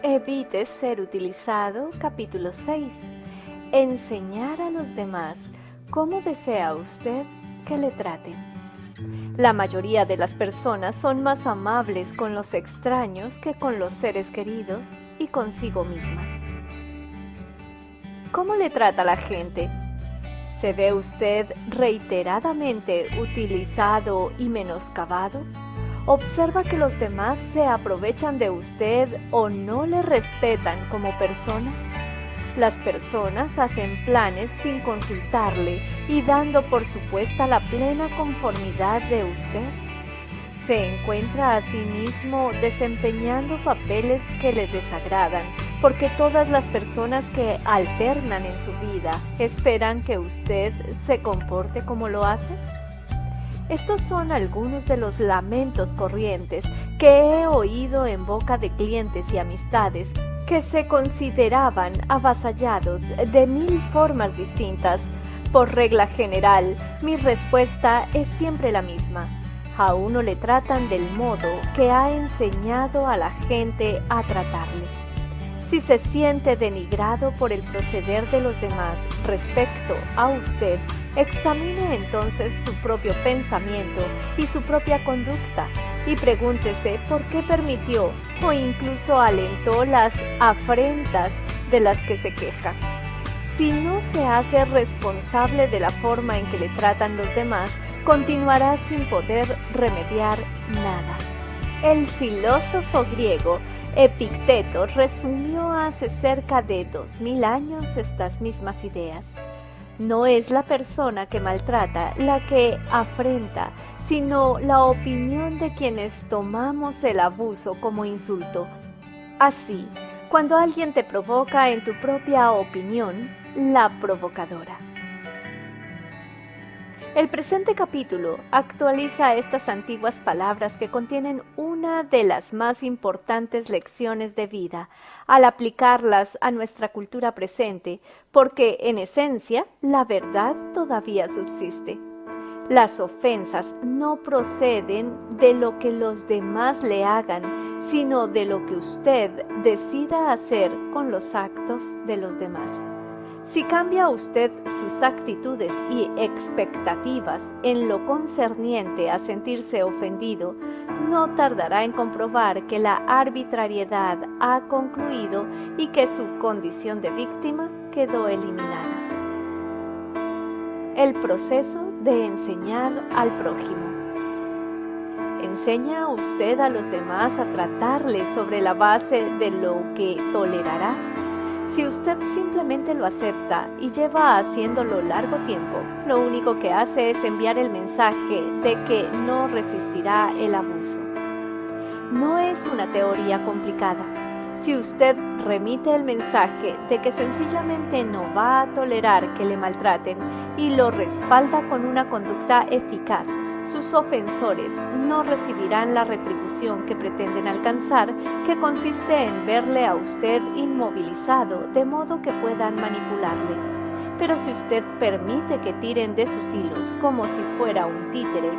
Evite ser utilizado, capítulo 6. Enseñar a los demás cómo desea usted que le traten. La mayoría de las personas son más amables con los extraños que con los seres queridos y consigo mismas. ¿Cómo le trata la gente? ¿Se ve usted reiteradamente utilizado y menoscabado? ¿Observa que los demás se aprovechan de usted o no le respetan como persona? Las personas hacen planes sin consultarle y dando por supuesta la plena conformidad de usted. Se encuentra a sí mismo desempeñando papeles que le desagradan, porque todas las personas que alternan en su vida esperan que usted se comporte como lo hace. Estos son algunos de los lamentos corrientes que he oído en boca de clientes y amistades que se consideraban avasallados de 1000 formas distintas. Por regla general, mi respuesta es siempre la misma. A uno le tratan del modo que ha enseñado a la gente a tratarle. Si se siente denigrado por el proceder de los demás respecto a usted, examine entonces su propio pensamiento y su propia conducta y pregúntese por qué permitió o incluso alentó las afrentas de las que se queja. Si no se hace responsable de la forma en que le tratan los demás, continuará sin poder remediar nada. El filósofo griego Epicteto resumió hace cerca de 2000 años estas mismas ideas. No es la persona que maltrata la que afrenta, sino la opinión de quienes tomamos el abuso como insulto. Así, cuando alguien te provoca en tu propia opinión, la provocadora. El presente capítulo actualiza estas antiguas palabras que contienen una de las más importantes lecciones de vida al aplicarlas a nuestra cultura presente, porque en esencia la verdad todavía subsiste. Las ofensas no proceden de lo que los demás le hagan, sino de lo que usted decida hacer con los actos de los demás. Si cambia usted sus actitudes y expectativas en lo concerniente a sentirse ofendido, no tardará en comprobar que la arbitrariedad ha concluido y que su condición de víctima quedó eliminada. El proceso de enseñar al prójimo. ¿Enseña usted a los demás a tratarle sobre la base de lo que tolerará? Si usted simplemente lo acepta y lleva haciéndolo largo tiempo, lo único que hace es enviar el mensaje de que no resistirá el abuso. No es una teoría complicada. Si usted remite el mensaje de que sencillamente no va a tolerar que le maltraten y lo respalda con una conducta eficaz, sus ofensores no recibirán la retribución que pretenden alcanzar, que consiste en verle a usted inmovilizado de modo que puedan manipularle. Pero si usted permite que tiren de sus hilos como si fuera un títere,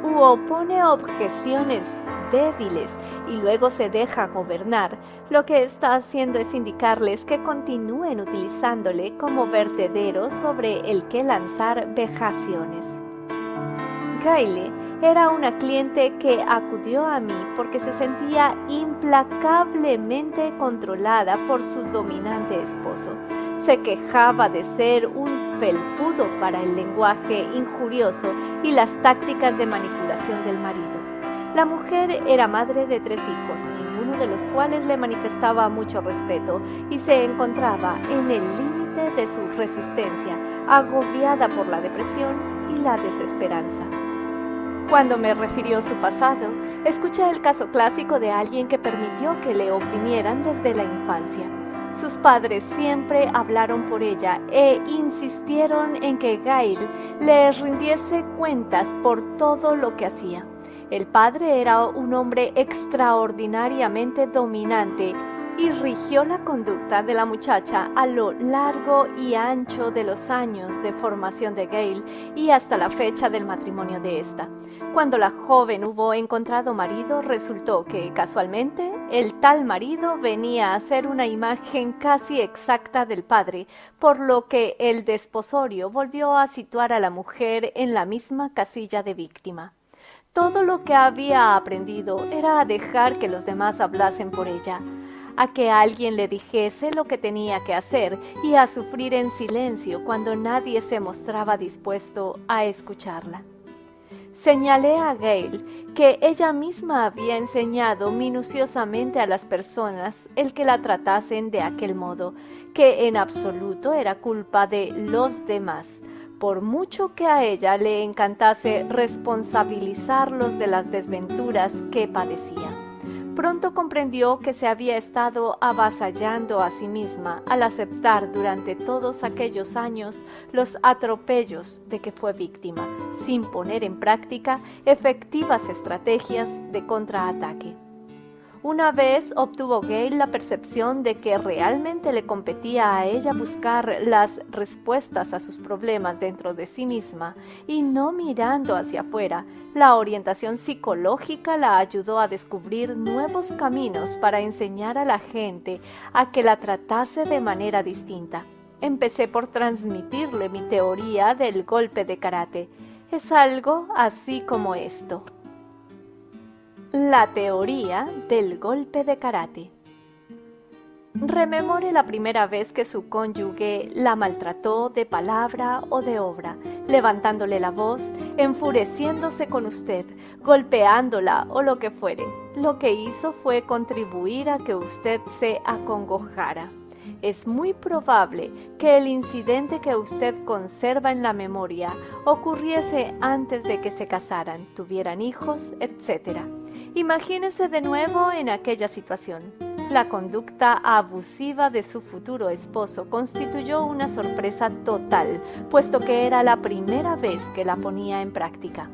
u opone objeciones débiles y luego se deja gobernar, lo que está haciendo es indicarles que continúen utilizándole como vertedero sobre el que lanzar vejaciones. Gayle era una cliente que acudió a mí porque se sentía implacablemente controlada por su dominante esposo. Se quejaba de ser un felpudo para el lenguaje injurioso y las tácticas de manipulación del marido. La mujer era madre de 3 hijos, ninguno de los cuales le manifestaba mucho respeto, y se encontraba en el límite de su resistencia, agobiada por la depresión y la desesperanza. Cuando me refirió su pasado, escuché el caso clásico de alguien que permitió que le oprimieran desde la infancia. Sus padres siempre hablaron por ella e insistieron en que Gayle les rindiese cuentas por todo lo que hacía. El padre era un hombre extraordinariamente dominante, y rigió la conducta de la muchacha a lo largo y ancho de los años de formación de Gail y hasta la fecha del matrimonio de esta. Cuando la joven hubo encontrado marido, resultó que, casualmente, el tal marido venía a ser una imagen casi exacta del padre, por lo que el desposorio volvió a situar a la mujer en la misma casilla de víctima. Todo lo que había aprendido era a dejar que los demás hablasen por ella, a que alguien le dijese lo que tenía que hacer y a sufrir en silencio cuando nadie se mostraba dispuesto a escucharla. Señalé a Gail que ella misma había enseñado minuciosamente a las personas el que la tratasen de aquel modo, que en absoluto era culpa de los demás, por mucho que a ella le encantase responsabilizarlos de las desventuras que padecía. Pronto comprendió que se había estado avasallando a sí misma al aceptar durante todos aquellos años los atropellos de que fue víctima, sin poner en práctica efectivas estrategias de contraataque. Una vez obtuvo Gail la percepción de que realmente le competía a ella buscar las respuestas a sus problemas dentro de sí misma y no mirando hacia afuera. La orientación psicológica la ayudó a descubrir nuevos caminos para enseñar a la gente a que la tratase de manera distinta. Empecé por transmitirle mi teoría del golpe de karate. Es algo así como esto. La teoría del golpe de karate. Rememore la primera vez que su cónyuge la maltrató de palabra o de obra, levantándole la voz, enfureciéndose con usted, golpeándola o lo que fuere. Lo que hizo fue contribuir a que usted se acongojara. Es muy probable que el incidente que usted conserva en la memoria ocurriese antes de que se casaran, tuvieran hijos, etc. Imagínese de nuevo en aquella situación. La conducta abusiva de su futuro esposo constituyó una sorpresa total, puesto que era la primera vez que la ponía en práctica.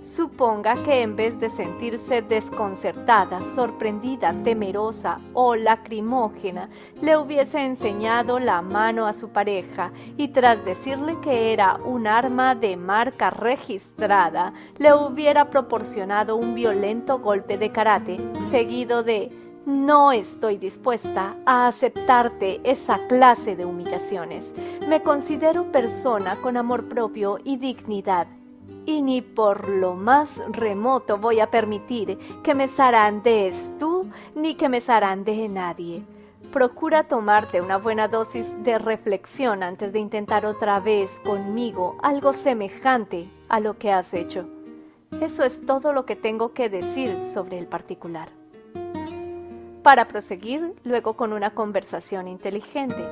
Suponga que en vez de sentirse desconcertada, sorprendida, temerosa o lacrimógena, le hubiese enseñado la mano a su pareja y tras decirle que era un arma de marca registrada, le hubiera proporcionado un violento golpe de karate, seguido de «No estoy dispuesta a aceptarte esa clase de humillaciones. Me considero persona con amor propio y dignidad. Y ni por lo más remoto voy a permitir que me zarandees tú ni que me zarandee nadie. Procura tomarte una buena dosis de reflexión antes de intentar otra vez conmigo algo semejante a lo que has hecho. Eso es todo lo que tengo que decir sobre el particular». Para proseguir luego con una conversación inteligente.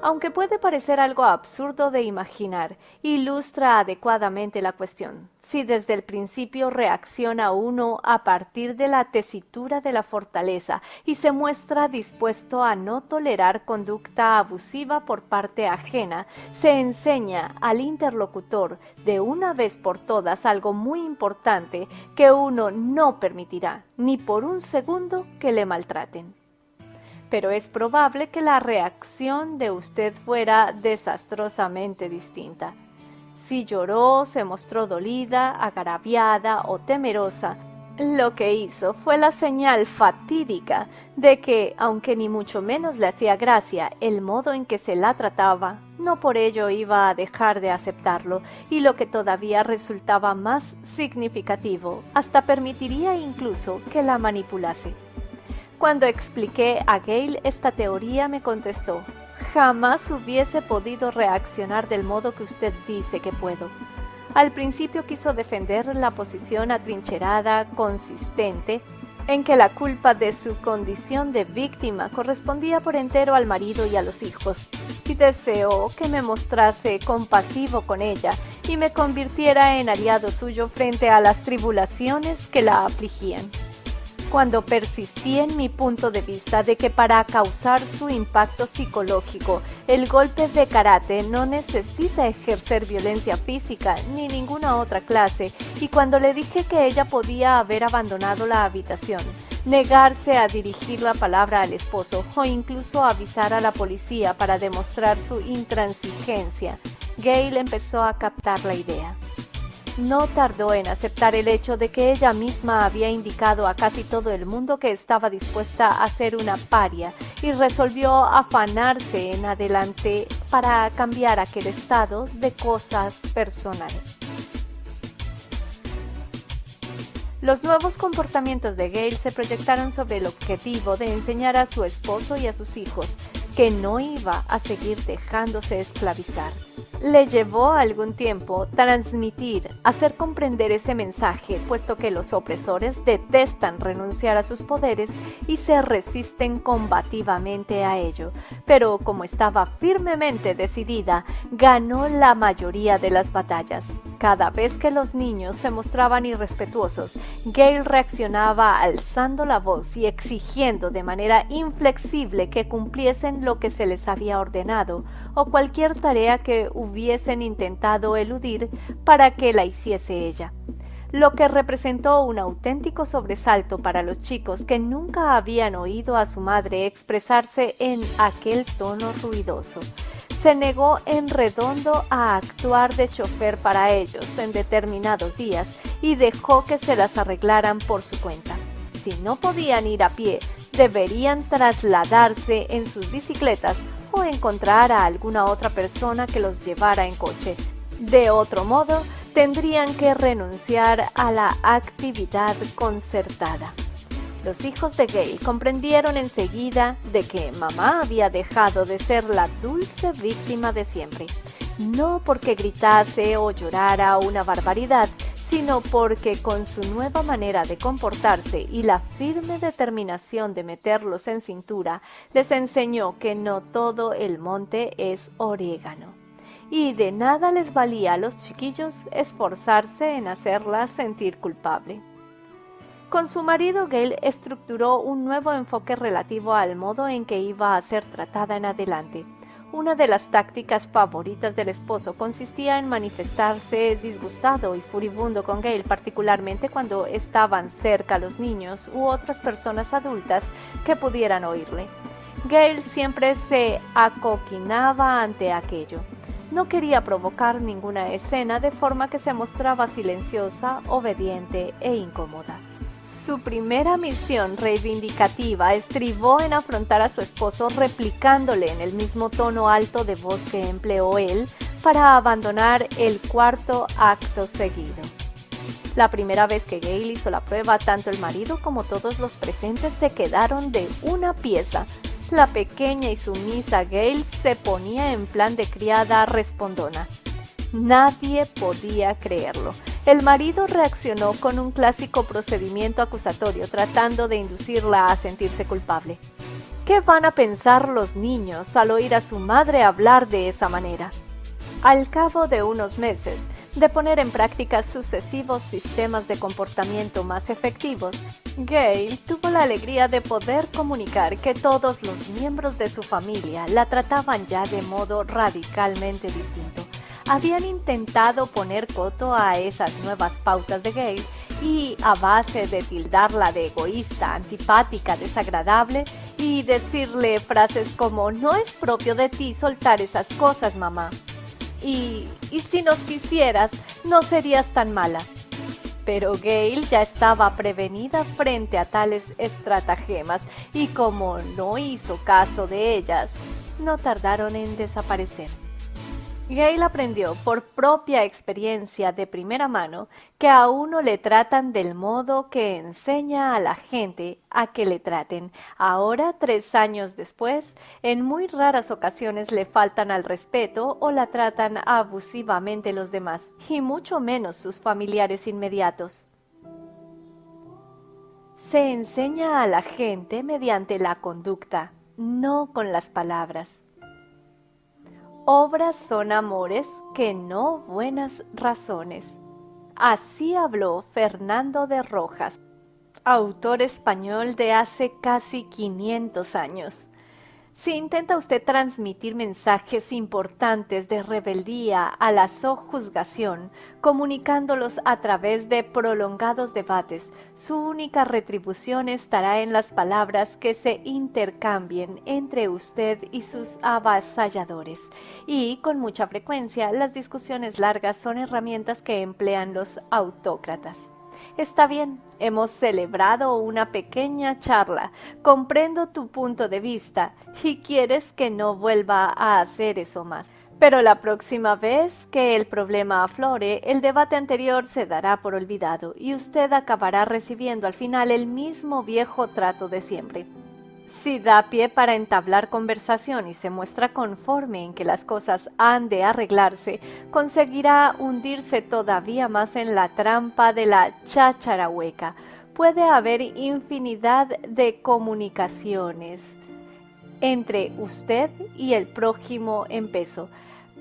Aunque puede parecer algo absurdo de imaginar, ilustra adecuadamente la cuestión. Si desde el principio reacciona uno a partir de la tesitura de la fortaleza y se muestra dispuesto a no tolerar conducta abusiva por parte ajena, se enseña al interlocutor de una vez por todas algo muy importante que uno no permitirá, ni por un segundo, que le maltraten. Pero es probable que la reacción de usted fuera desastrosamente distinta. Si lloró, se mostró dolida, agraviada o temerosa, lo que hizo fue la señal fatídica de que, aunque ni mucho menos le hacía gracia el modo en que se la trataba, no por ello iba a dejar de aceptarlo, y lo que todavía resultaba más significativo, hasta permitiría incluso que la manipulase. Cuando expliqué a Gail esta teoría, me contestó: «Jamás hubiese podido reaccionar del modo que usted dice que puedo». Al principio quiso defender la posición atrincherada, consistente, en que la culpa de su condición de víctima correspondía por entero al marido y a los hijos, y deseó que me mostrase compasivo con ella y me convirtiera en aliado suyo frente a las tribulaciones que la afligían. Cuando persistí en mi punto de vista de que para causar su impacto psicológico, el golpe de karate no necesita ejercer violencia física ni ninguna otra clase, y cuando le dije que ella podía haber abandonado la habitación, negarse a dirigir la palabra al esposo o incluso avisar a la policía para demostrar su intransigencia. Gail empezó a captar la idea. No tardó en aceptar el hecho de que ella misma había indicado a casi todo el mundo que estaba dispuesta a ser una paria y resolvió afanarse en adelante para cambiar aquel estado de cosas personales. Los nuevos comportamientos de Gail se proyectaron sobre el objetivo de enseñar a su esposo y a sus hijos que no iba a seguir dejándose esclavizar. Le llevó algún tiempo transmitir, hacer comprender ese mensaje, puesto que los opresores detestan renunciar a sus poderes y se resisten combativamente a ello. Pero como estaba firmemente decidida, ganó la mayoría de las batallas. Cada vez que los niños se mostraban irrespetuosos, Gail reaccionaba alzando la voz y exigiendo de manera inflexible que cumpliesen lo que se les había ordenado o cualquier tarea que hubiesen intentado eludir para que la hiciese ella, lo que representó un auténtico sobresalto para los chicos que nunca habían oído a su madre expresarse en aquel tono ruidoso. Se negó en redondo a actuar de chofer para ellos en determinados días y dejó que se las arreglaran por su cuenta. Si no podían ir a pie, deberían trasladarse en sus bicicletas o encontrar a alguna otra persona que los llevara en coche. De otro modo, tendrían que renunciar a la actividad concertada. Los hijos de Gail comprendieron enseguida de que mamá había dejado de ser la dulce víctima de siempre, no porque gritase o llorara una barbaridad, sino porque con su nueva manera de comportarse y la firme determinación de meterlos en cintura, les enseñó que no todo el monte es orégano. Y de nada les valía a los chiquillos esforzarse en hacerla sentir culpable. Con su marido, Gail estructuró un nuevo enfoque relativo al modo en que iba a ser tratada en adelante. Una de las tácticas favoritas del esposo consistía en manifestarse disgustado y furibundo con Gail, particularmente cuando estaban cerca los niños u otras personas adultas que pudieran oírle. Gail siempre se acoquinaba ante aquello. No quería provocar ninguna escena, de forma que se mostraba silenciosa, obediente e incómoda. Su primera misión reivindicativa estribó en afrontar a su esposo replicándole en el mismo tono alto de voz que empleó él para abandonar el cuarto acto seguido. La primera vez que Gail hizo la prueba, tanto el marido como todos los presentes se quedaron de una pieza. La pequeña y sumisa Gail se ponía en plan de criada respondona. Nadie podía creerlo. El marido reaccionó con un clásico procedimiento acusatorio, tratando de inducirla a sentirse culpable. ¿Qué van a pensar los niños al oír a su madre hablar de esa manera? Al cabo de unos meses de poner en práctica sucesivos sistemas de comportamiento más efectivos, Gail tuvo la alegría de poder comunicar que todos los miembros de su familia la trataban ya de modo radicalmente distinto. Habían intentado poner coto a esas nuevas pautas de Gail y, a base de tildarla de egoísta, antipática, desagradable y decirle frases como «No es propio de ti soltar esas cosas, mamá», y si nos quisieras, no serías tan mala. Pero Gail ya estaba prevenida frente a tales estratagemas y como no hizo caso de ellas, no tardaron en desaparecer. Gail aprendió por propia experiencia de primera mano que a uno le tratan del modo que enseña a la gente a que le traten. Ahora, 3 años después, en muy raras ocasiones le faltan al respeto o la tratan abusivamente los demás, y mucho menos sus familiares inmediatos. Se enseña a la gente mediante la conducta, no con las palabras. Obras son amores que no buenas razones. Así habló Fernando de Rojas, autor español de hace casi 500 años. Si intenta usted transmitir mensajes importantes de rebeldía a la sojuzgación, comunicándolos a través de prolongados debates, su única retribución estará en las palabras que se intercambien entre usted y sus avasalladores. Y, con mucha frecuencia, las discusiones largas son herramientas que emplean los autócratas. Está bien, hemos celebrado una pequeña charla. Comprendo tu punto de vista y quieres que no vuelva a hacer eso más. Pero la próxima vez que el problema aflore, el debate anterior se dará por olvidado y usted acabará recibiendo al final el mismo viejo trato de siempre. Si da pie para entablar conversación y se muestra conforme en que las cosas han de arreglarse, conseguirá hundirse todavía más en la trampa de la cháchara hueca. Puede haber infinidad de comunicaciones entre usted y el prójimo en peso,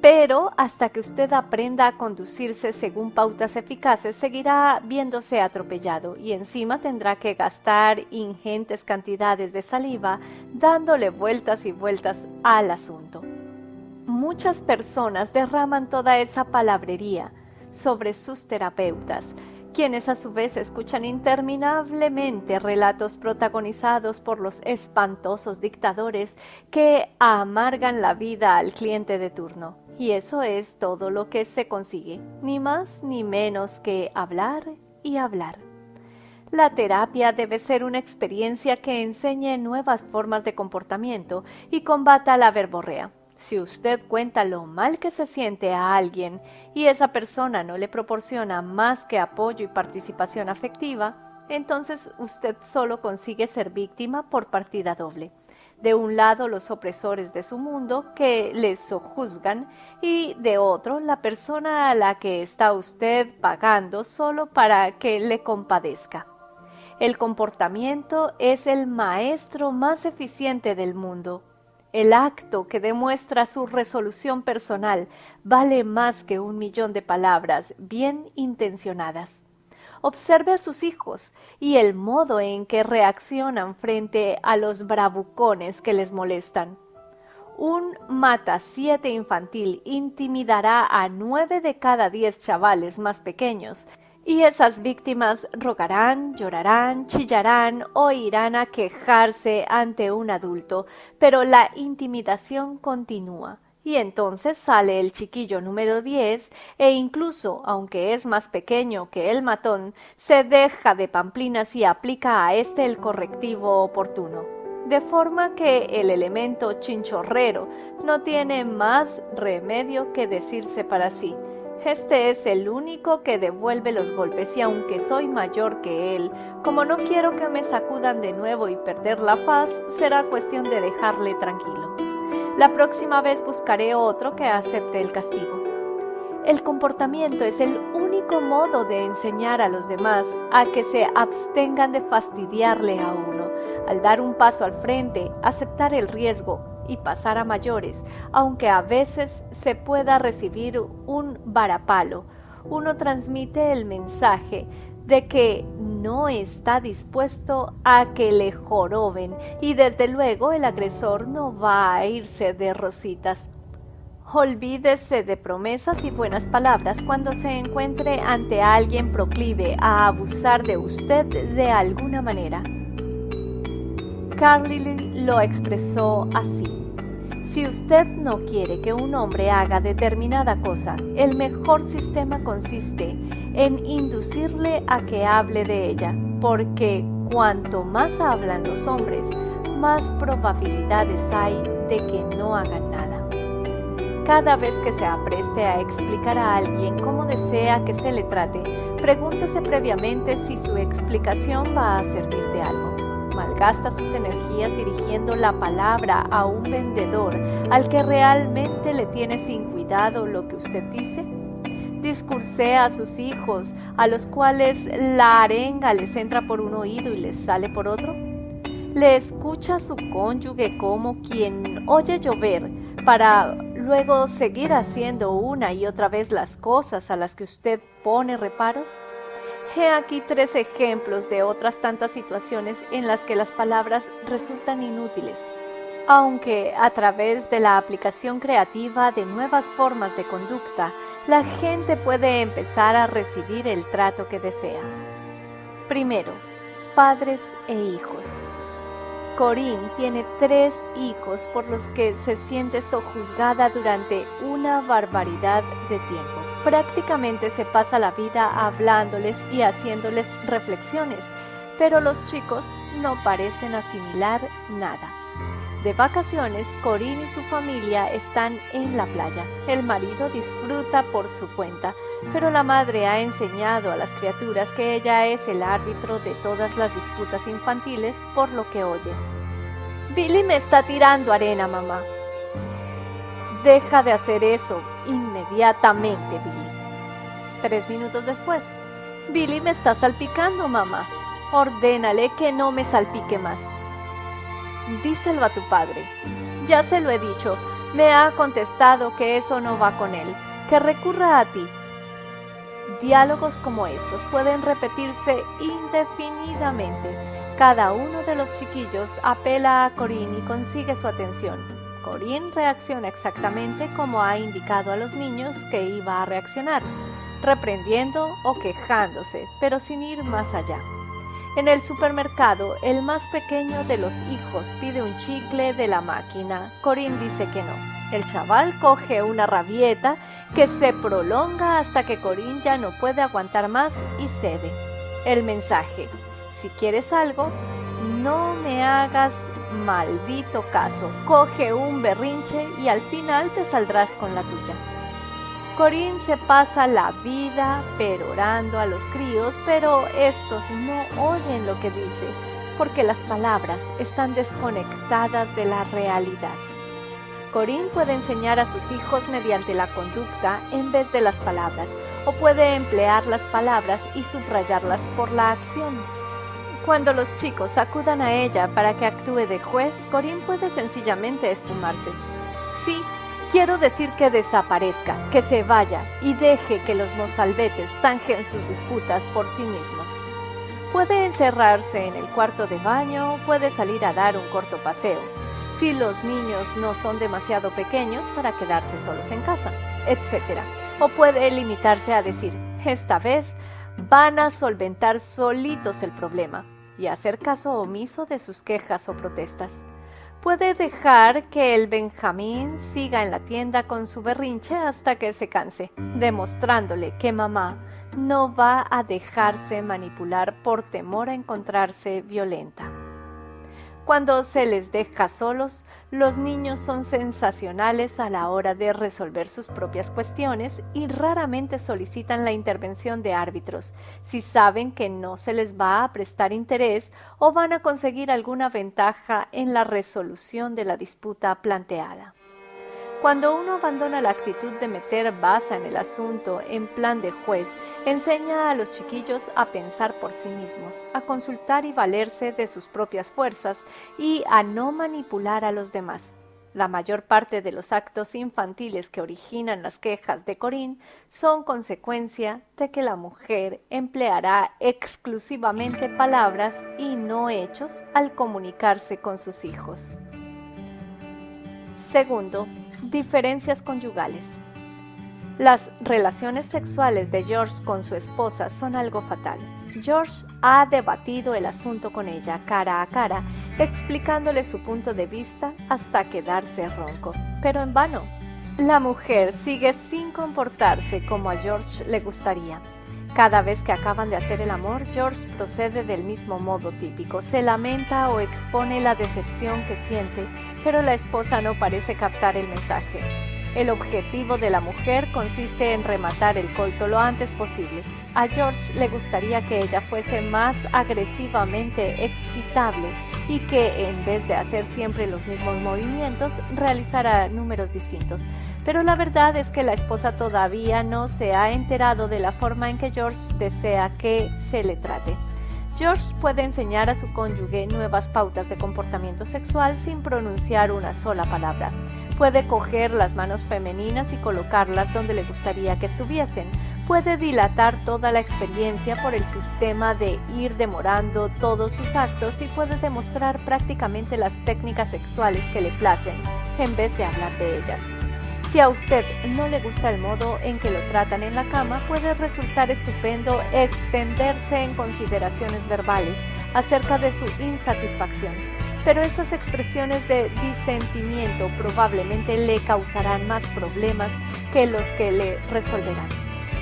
pero hasta que usted aprenda a conducirse según pautas eficaces, seguirá viéndose atropellado y encima tendrá que gastar ingentes cantidades de saliva dándole vueltas y vueltas al asunto. Muchas personas derraman toda esa palabrería sobre sus terapeutas, quienes a su vez escuchan interminablemente relatos protagonizados por los espantosos dictadores que amargan la vida al cliente de turno. Y eso es todo lo que se consigue, ni más ni menos que hablar y hablar. La terapia debe ser una experiencia que enseñe nuevas formas de comportamiento y combata la verborrea. Si usted cuenta lo mal que se siente a alguien y esa persona no le proporciona más que apoyo y participación afectiva, entonces usted solo consigue ser víctima por partida doble. De un lado los opresores de su mundo que les sojuzgan y de otro la persona a la que está usted pagando solo para que le compadezca. El comportamiento es el maestro más eficiente del mundo. El acto que demuestra su resolución personal vale más que 1.000.000 de palabras bien intencionadas. Observe a sus hijos y el modo en que reaccionan frente a los bravucones que les molestan. Un mata-siete infantil intimidará a 9 de cada 10 chavales más pequeños, y esas víctimas rogarán, llorarán, chillarán o irán a quejarse ante un adulto, pero la intimidación continúa. Y entonces sale el chiquillo número 10 e incluso, aunque es más pequeño que el matón, se deja de pamplinas y aplica a este el correctivo oportuno. De forma que el elemento chinchorrero no tiene más remedio que decirse para sí: este es el único que devuelve los golpes y aunque soy mayor que él, como no quiero que me sacudan de nuevo y perder la faz, será cuestión de dejarle tranquilo. La próxima vez buscaré otro que acepte el castigo. El comportamiento es el único modo de enseñar a los demás a que se abstengan de fastidiarle a uno. Al dar un paso al frente, aceptar el riesgo y pasar a mayores, aunque a veces se pueda recibir un varapalo, uno transmite el mensaje de que no está dispuesto a que le joroben y desde luego el agresor no va a irse de rositas. Olvídese de promesas y buenas palabras cuando se encuentre ante alguien proclive a abusar de usted de alguna manera. Carlyle lo expresó así: si usted no quiere que un hombre haga determinada cosa, el mejor sistema consiste en inducirle a que hable de ella, porque cuanto más hablan los hombres, más probabilidades hay de que no hagan nada. Cada vez que se apreste a explicar a alguien cómo desea que se le trate, pregúntese previamente si su explicación va a servir de algo. Malgasta sus energías dirigiendo la palabra a un vendedor al que realmente le tiene sin cuidado lo que usted dice. Discursea a sus hijos, a los cuales la arenga les entra por un oído y les sale por otro. Le escucha a su cónyuge como quien oye llover para luego seguir haciendo una y otra vez las cosas a las que usted pone reparos. He aquí 3 ejemplos de otras tantas situaciones en las que las palabras resultan inútiles. Aunque a través de la aplicación creativa de nuevas formas de conducta, la gente puede empezar a recibir el trato que desea. Primero, padres e hijos. Corinne tiene 3 hijos por los que se siente sojuzgada durante una barbaridad de tiempo. Prácticamente se pasa la vida hablándoles y haciéndoles reflexiones, pero los chicos no parecen asimilar nada. De vacaciones, Corinne y su familia están en la playa. El marido disfruta por su cuenta, pero la madre ha enseñado a las criaturas que ella es el árbitro de todas las disputas infantiles, por lo que oye: Billy me está tirando arena, mamá. Deja de hacer eso inmediatamente, Billy. 3 minutos después: Billy me está salpicando, mamá. Ordénale que no me salpique más. Díselo a tu padre. Ya se lo he dicho. Me ha contestado que eso no va con él, que recurra a ti. Diálogos como estos pueden repetirse indefinidamente. Cada uno de los chiquillos apela a Corinne y consigue su atención. Corinne reacciona exactamente como ha indicado a los niños que iba a reaccionar, reprendiendo o quejándose, pero sin ir más allá. En el supermercado, el más pequeño de los hijos pide un chicle de la máquina. Corinne dice que no. El chaval coge una rabieta que se prolonga hasta que Corinne ya no puede aguantar más y cede. El mensaje: si quieres algo, no me hagas maldito caso. Coge un berrinche y al final te saldrás con la tuya. Corinne se pasa la vida perorando a los críos, pero estos no oyen lo que dice, porque las palabras están desconectadas de la realidad. Corinne puede enseñar a sus hijos mediante la conducta en vez de las palabras, o puede emplear las palabras y subrayarlas por la acción. Cuando los chicos acudan a ella para que actúe de juez, Corinne puede sencillamente esfumarse. Sí, quiero decir que desaparezca, que se vaya y deje que los mozalbetes zanjen sus disputas por sí mismos. Puede encerrarse en el cuarto de baño, puede salir a dar un corto paseo, si los niños no son demasiado pequeños para quedarse solos en casa, etc. O puede limitarse a decir: esta vez van a solventar solitos el problema, y hacer caso omiso de sus quejas o protestas. Puede dejar que el Benjamín siga en la tienda con su berrinche hasta que se canse, demostrándole que mamá no va a dejarse manipular por temor a encontrarse violenta. Cuando se les deja solos, los niños son sensacionales a la hora de resolver sus propias cuestiones y raramente solicitan la intervención de árbitros, si saben que no se les va a prestar interés o van a conseguir alguna ventaja en la resolución de la disputa planteada. Cuando uno abandona la actitud de meter baza en el asunto en plan de juez, enseña a los chiquillos a pensar por sí mismos, a consultar y valerse de sus propias fuerzas y a no manipular a los demás. La mayor parte de los actos infantiles que originan las quejas de Corinne son consecuencia de que la mujer empleará exclusivamente palabras y no hechos al comunicarse con sus hijos. Segundo, diferencias conyugales. Las relaciones sexuales de George con su esposa son algo fatal. George ha debatido el asunto con ella cara a cara, explicándole su punto de vista hasta quedarse ronco, pero en vano. La mujer sigue sin comportarse como a George le gustaría. Cada vez que acaban de hacer el amor, George procede del mismo modo típico. Se lamenta o expone la decepción que siente, pero la esposa no parece captar el mensaje. El objetivo de la mujer consiste en rematar el coito lo antes posible. A George le gustaría que ella fuese más agresivamente excitable y que, en vez de hacer siempre los mismos movimientos, realizara números distintos. Pero la verdad es que la esposa todavía no se ha enterado de la forma en que George desea que se le trate. George puede enseñar a su cónyuge nuevas pautas de comportamiento sexual sin pronunciar una sola palabra. Puede coger las manos femeninas y colocarlas donde le gustaría que estuviesen. puede dilatar toda la experiencia por el sistema de ir demorando todos sus actos y puede demostrar prácticamente las técnicas sexuales que le placen, en vez de hablar de ellas. Si a usted no le gusta el modo en que lo tratan en la cama, puede resultar estupendo extenderse en consideraciones verbales acerca de su insatisfacción, pero esas expresiones de disentimiento probablemente le causarán más problemas que los que le resolverán.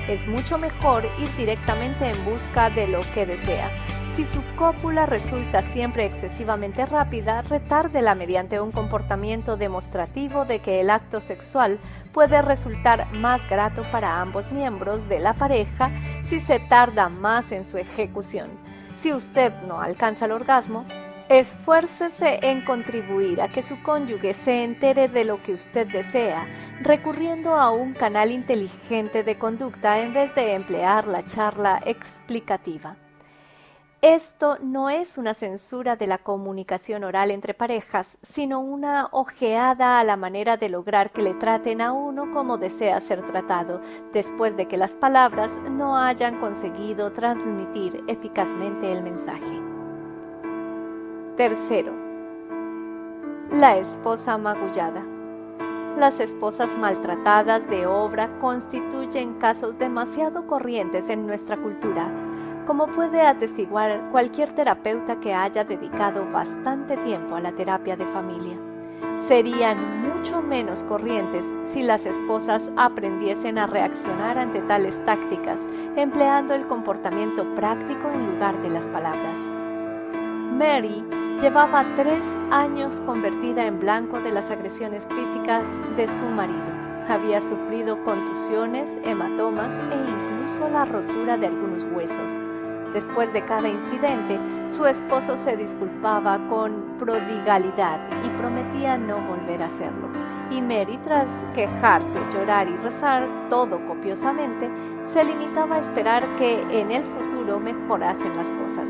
Es mucho mejor ir directamente en busca de lo que desea. Si su cópula resulta siempre excesivamente rápida, retárdela mediante un comportamiento demostrativo de que el acto sexual puede resultar más grato para ambos miembros de la pareja si se tarda más en su ejecución. Si usted no alcanza el orgasmo, esfuércese en contribuir a que su cónyuge se entere de lo que usted desea, recurriendo a un canal inteligente de conducta en vez de emplear la charla explicativa. Esto no es una censura de la comunicación oral entre parejas, sino una ojeada a la manera de lograr que le traten a uno como desea ser tratado, después de que las palabras no hayan conseguido transmitir eficazmente el mensaje. Tercero, la esposa magullada. Las esposas maltratadas de obra constituyen casos demasiado corrientes en nuestra cultura, como puede atestiguar cualquier terapeuta que haya dedicado bastante tiempo a la terapia de familia. Serían mucho menos corrientes si las esposas aprendiesen a reaccionar ante tales tácticas, empleando el comportamiento práctico en lugar de las palabras. Mary llevaba 3 años convertida en blanco de las agresiones físicas de su marido. Había sufrido contusiones, hematomas e incluso la rotura de algunos huesos. Después de cada incidente, su esposo se disculpaba con prodigalidad y prometía no volver a hacerlo. Y Mary, tras quejarse, llorar y rezar todo copiosamente, se limitaba a esperar que en el futuro mejorasen las cosas.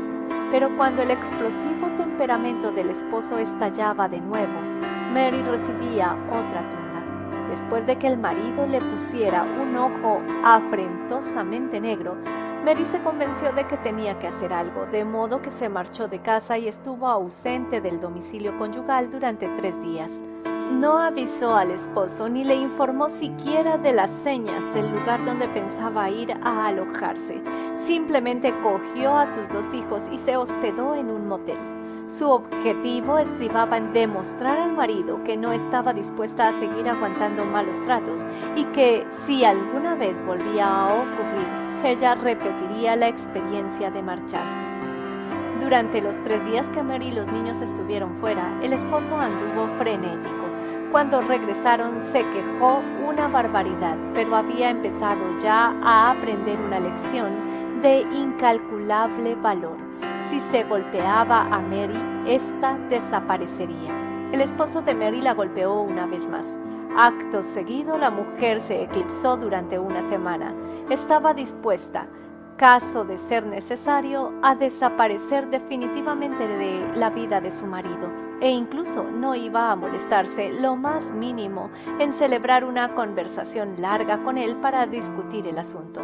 Pero cuando el explosivo temperamento del esposo estallaba de nuevo, Mary recibía otra tunda. Después de que el marido le pusiera un ojo afrentosamente negro, Mary se convenció de que tenía que hacer algo, de modo que se marchó de casa y estuvo ausente del domicilio conyugal durante 3 días. No avisó al esposo ni le informó siquiera de las señas del lugar donde pensaba ir a alojarse. Simplemente cogió a sus 2 hijos y se hospedó en un motel. Su objetivo estribaba en demostrar al marido que no estaba dispuesta a seguir aguantando malos tratos y que, si alguna vez volvía a ocurrir, ella repetiría la experiencia de marcharse. Durante los 3 días que Mary y los niños estuvieron fuera, el esposo anduvo frenético. Cuando regresaron se quejó una barbaridad, pero había empezado ya a aprender una lección de incalculable valor. Si se golpeaba a Mary, ésta desaparecería. El esposo de Mary la golpeó una vez más. Acto seguido, la mujer se eclipsó durante una semana. Estaba dispuesta, caso de ser necesario, a desaparecer definitivamente de la vida de su marido, e incluso no iba a molestarse lo más mínimo en celebrar una conversación larga con él para discutir el asunto.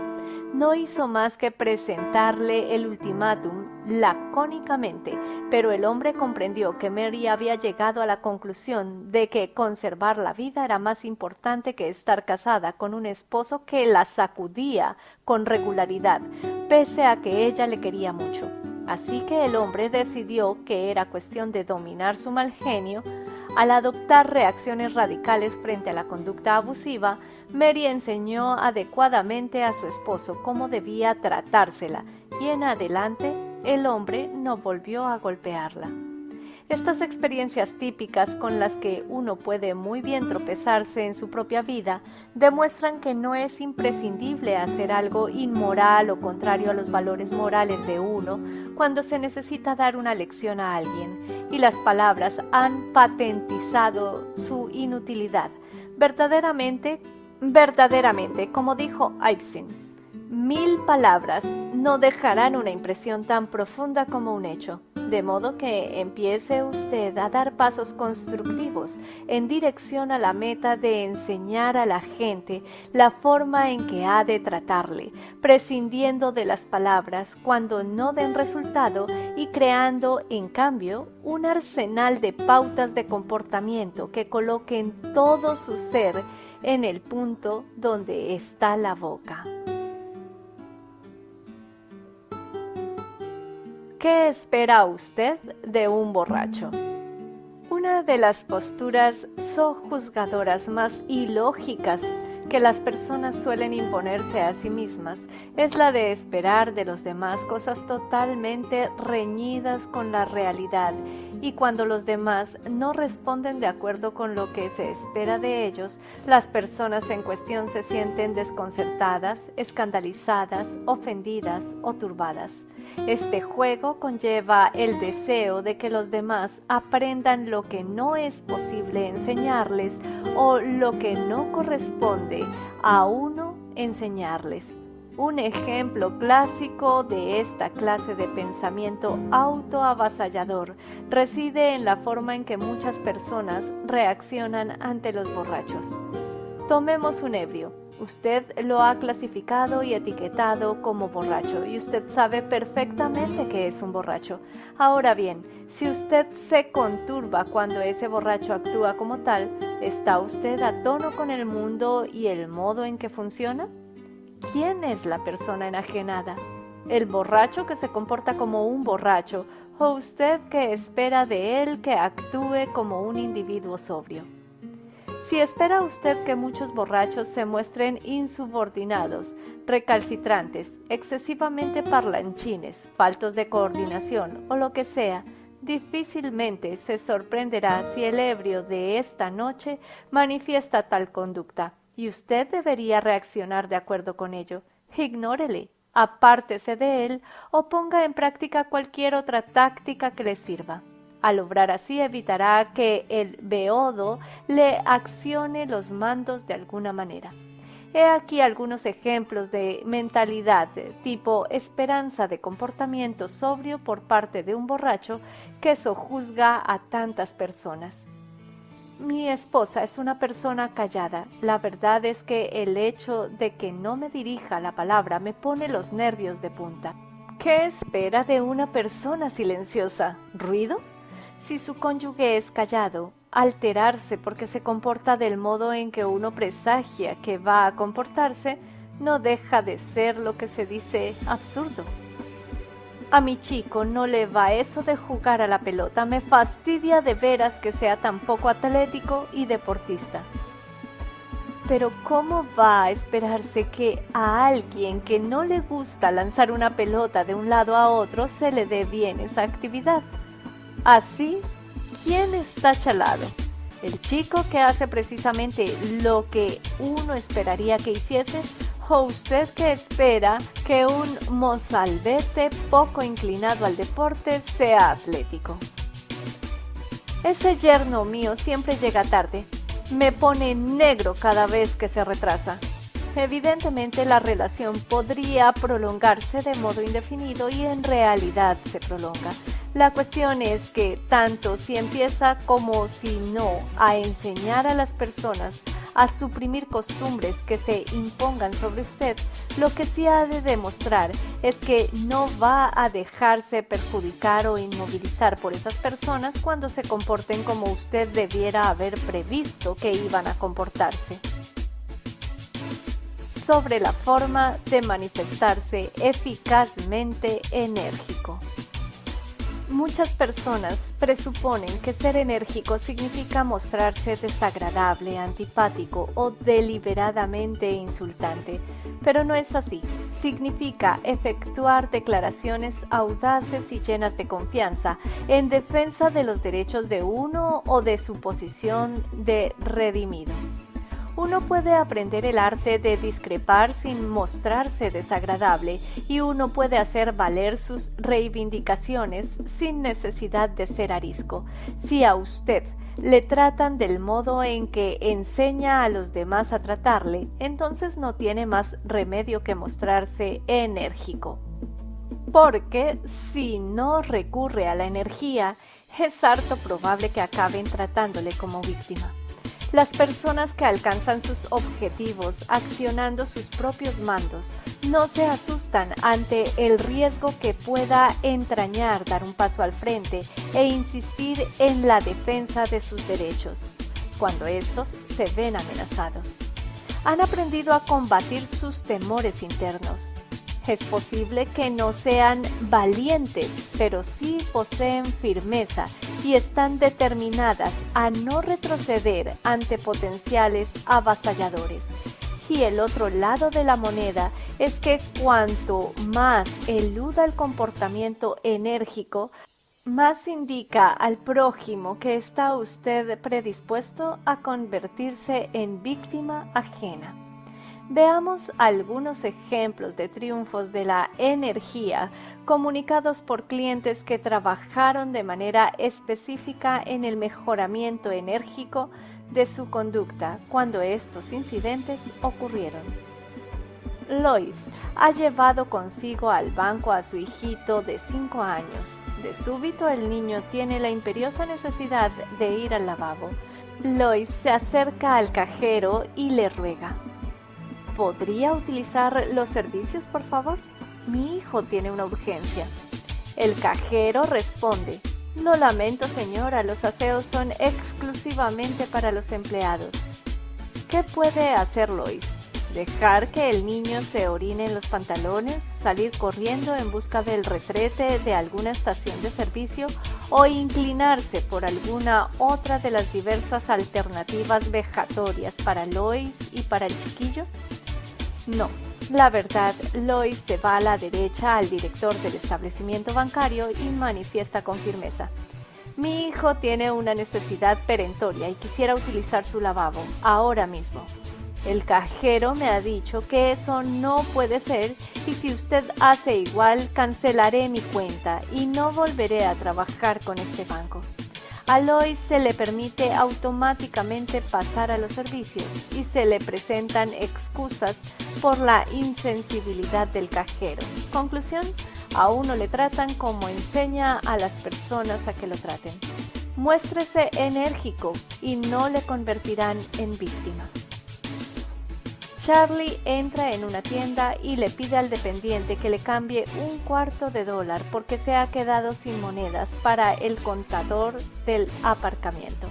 No hizo más que presentarle el ultimátum lacónicamente, pero el hombre comprendió que Mary había llegado a la conclusión de que conservar la vida era más importante que estar casada con un esposo que la sacudía con regularidad, pese a que ella le quería mucho. Así que el hombre decidió que era cuestión de dominar su mal genio. Al adoptar reacciones radicales frente a la conducta abusiva, Mary enseñó adecuadamente a su esposo cómo debía tratársela y en adelante el hombre no volvió a golpearla. Estas experiencias típicas con las que uno puede muy bien tropezarse en su propia vida demuestran que no es imprescindible hacer algo inmoral o contrario a los valores morales de uno cuando se necesita dar una lección a alguien, y las palabras han patentizado su inutilidad. Verdaderamente, como dijo Ibsen, 1000 palabras no dejarán una impresión tan profunda como un hecho, de modo que empiece usted a dar pasos constructivos en dirección a la meta de enseñar a la gente la forma en que ha de tratarle, prescindiendo de las palabras cuando no den resultado y creando, en cambio, un arsenal de pautas de comportamiento que coloquen todo su ser en el punto donde está la boca. ¿Qué espera usted de un borracho? Una de las posturas sojuzgadoras más ilógicas que las personas suelen imponerse a sí mismas es la de esperar de los demás cosas totalmente reñidas con la realidad, y cuando los demás no responden de acuerdo con lo que se espera de ellos, las personas en cuestión se sienten desconcertadas, escandalizadas, ofendidas o turbadas. Este juego conlleva el deseo de que los demás aprendan lo que no es posible enseñarles o lo que no corresponde a uno enseñarles. Un ejemplo clásico de esta clase de pensamiento autoavasallador reside en la forma en que muchas personas reaccionan ante los borrachos. Tomemos un ebrio. Usted lo ha clasificado y etiquetado como borracho y usted sabe perfectamente que es un borracho. Ahora bien, si usted se conturba cuando ese borracho actúa como tal, ¿está usted a tono con el mundo y el modo en que funciona? ¿Quién es la persona enajenada? ¿El borracho que se comporta como un borracho o usted que espera de él que actúe como un individuo sobrio? Si espera usted que muchos borrachos se muestren insubordinados, recalcitrantes, excesivamente parlanchines, faltos de coordinación o lo que sea, difícilmente se sorprenderá si el ebrio de esta noche manifiesta tal conducta, y usted debería reaccionar de acuerdo con ello. Ignórele, apártese de él o ponga en práctica cualquier otra táctica que le sirva. Al obrar así evitará que el beodo le accione los mandos de alguna manera. He aquí algunos ejemplos de mentalidad tipo esperanza de comportamiento sobrio por parte de un borracho que sojuzga a tantas personas. Mi esposa es una persona callada. La verdad es que el hecho de que no me dirija la palabra me pone los nervios de punta. ¿Qué espera de una persona silenciosa? ¿Ruido? Si su cónyuge es callado, alterarse porque se comporta del modo en que uno presagia que va a comportarse, no deja de ser lo que se dice absurdo. A mi chico no le va eso de jugar a la pelota, me fastidia de veras que sea tan poco atlético y deportista. Pero ¿cómo va a esperarse que a alguien que no le gusta lanzar una pelota de un lado a otro se le dé bien esa actividad? Así, ¿quién está chalado? ¿El chico que hace precisamente lo que uno esperaría que hiciese? ¿O usted que espera que un mozalbete poco inclinado al deporte sea atlético? Ese yerno mío siempre llega tarde. Me pone negro cada vez que se retrasa. Evidentemente la relación podría prolongarse de modo indefinido y en realidad se prolonga. La cuestión es que tanto si empieza como si no a enseñar a las personas a suprimir costumbres que se impongan sobre usted, lo que sí ha de demostrar es que no va a dejarse perjudicar o inmovilizar por esas personas cuando se comporten como usted debiera haber previsto que iban a comportarse. Sobre la forma de manifestarse eficazmente enérgico. Muchas personas presuponen que ser enérgico significa mostrarse desagradable, antipático o deliberadamente insultante, pero no es así. Significa efectuar declaraciones audaces y llenas de confianza en defensa de los derechos de uno o de su posición de redimido. Uno puede aprender el arte de discrepar sin mostrarse desagradable y uno puede hacer valer sus reivindicaciones sin necesidad de ser arisco. Si a usted le tratan del modo en que enseña a los demás a tratarle, entonces no tiene más remedio que mostrarse enérgico. Porque si no recurre a la energía, es harto probable que acaben tratándole como víctima. Las personas que alcanzan sus objetivos accionando sus propios mandos no se asustan ante el riesgo que pueda entrañar dar un paso al frente e insistir en la defensa de sus derechos, cuando estos se ven amenazados. Han aprendido a combatir sus temores internos. Es posible que no sean valientes, pero sí poseen firmeza y están determinadas a no retroceder ante potenciales avasalladores. Y el otro lado de la moneda es que cuanto más eluda el comportamiento enérgico, más indica al prójimo que está usted predispuesto a convertirse en víctima ajena. Veamos algunos ejemplos de triunfos de la energía comunicados por clientes que trabajaron de manera específica en el mejoramiento enérgico de su conducta cuando estos incidentes ocurrieron. Lois ha llevado consigo al banco a su hijito de 5 años. De súbito el niño tiene la imperiosa necesidad de ir al lavabo. Lois se acerca al cajero y le ruega: ¿podría utilizar los servicios, por favor? Mi hijo tiene una urgencia. El cajero responde: lo lamento, señora, los aseos son exclusivamente para los empleados. ¿Qué puede hacer Lois? ¿Dejar que el niño se orine en los pantalones? ¿Salir corriendo en busca del retrete de alguna estación de servicio? ¿O inclinarse por alguna otra de las diversas alternativas vejatorias para Lois y para el chiquillo? No, la verdad, Lois se va a la derecha al director del establecimiento bancario y manifiesta con firmeza: mi hijo tiene una necesidad perentoria y quisiera utilizar su lavabo, ahora mismo. El cajero me ha dicho que eso no puede ser y si usted hace igual, cancelaré mi cuenta y no volveré a trabajar con este banco. A Lois se le permite automáticamente pasar a los servicios y se le presentan excusas por la insensibilidad del cajero. Conclusión: a uno le tratan como enseña a las personas a que lo traten. Muéstrese enérgico y no le convertirán en víctima. Charlie entra en una tienda y le pide al dependiente que le cambie $0.25 porque se ha quedado sin monedas para el contador del aparcamiento.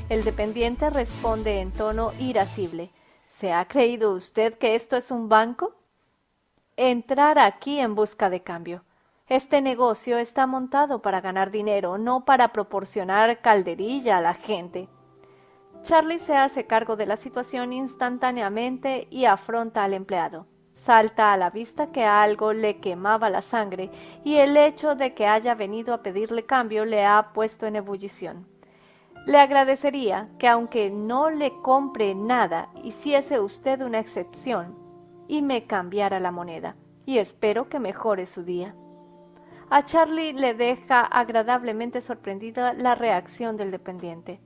El dependiente responde en tono irascible: ¿se ha creído usted que esto es un banco? Entrar aquí en busca de cambio. Este negocio está montado para ganar dinero, no para proporcionar calderilla a la gente. Charlie se hace cargo de la situación instantáneamente y afronta al empleado. Salta a la vista que algo le quemaba la sangre y el hecho de que haya venido a pedirle cambio le ha puesto en ebullición. Le agradecería que aunque no le compre nada, hiciese usted una excepción y me cambiara la moneda, y espero que mejore su día. A Charlie le deja agradablemente sorprendida la reacción del dependiente.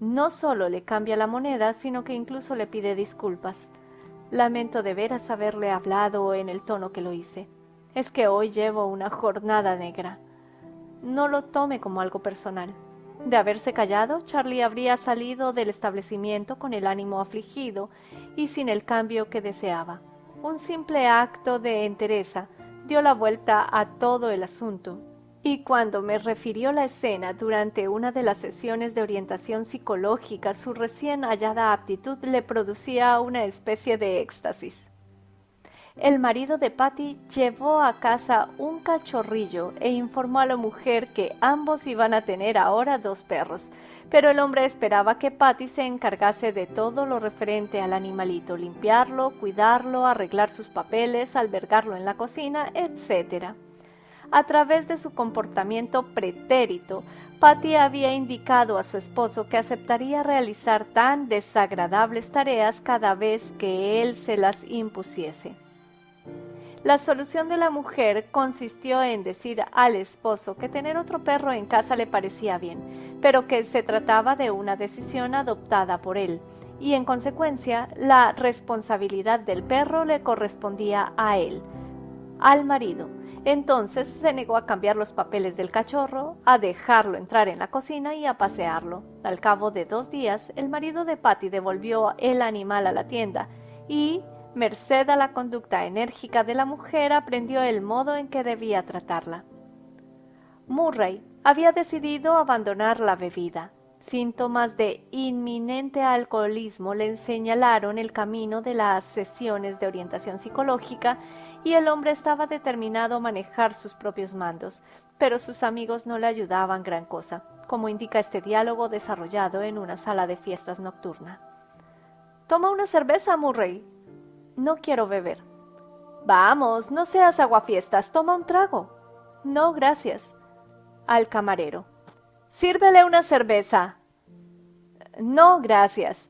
No solo le cambia la moneda, sino que incluso le pide disculpas. Lamento de veras haberle hablado en el tono que lo hice. Es que hoy llevo una jornada negra. No lo tome como algo personal. De haberse callado, Charlie habría salido del establecimiento con el ánimo afligido y sin el cambio que deseaba. Un simple acto de entereza dio la vuelta a todo el asunto. Y cuando me refirió la escena durante una de las sesiones de orientación psicológica, su recién hallada aptitud le producía una especie de éxtasis. El marido de Patty llevó a casa un cachorrillo e informó a la mujer que ambos iban a tener ahora 2 perros, pero el hombre esperaba que Patty se encargase de todo lo referente al animalito: limpiarlo, cuidarlo, arreglar sus papeles, albergarlo en la cocina, etc. A través de su comportamiento pretérito, Patty había indicado a su esposo que aceptaría realizar tan desagradables tareas cada vez que él se las impusiese. La solución de la mujer consistió en decir al esposo que tener otro perro en casa le parecía bien, pero que se trataba de una decisión adoptada por él, y en consecuencia la responsabilidad del perro le correspondía a él, al marido. Entonces se negó a cambiar los papeles del cachorro, a dejarlo entrar en la cocina y a pasearlo. Al cabo de 2 días, el marido de Patty devolvió el animal a la tienda y, merced a la conducta enérgica de la mujer, aprendió el modo en que debía tratarla. Murray había decidido abandonar la bebida. Síntomas de inminente alcoholismo le señalaron el camino de las sesiones de orientación psicológica y el hombre estaba determinado a manejar sus propios mandos, pero sus amigos no le ayudaban gran cosa, como indica este diálogo desarrollado en una sala de fiestas nocturna. «Toma una cerveza, Murray». «No quiero beber». «Vamos, no seas aguafiestas, toma un trago». «No, gracias». Al camarero. «Sírvele una cerveza». «No, gracias».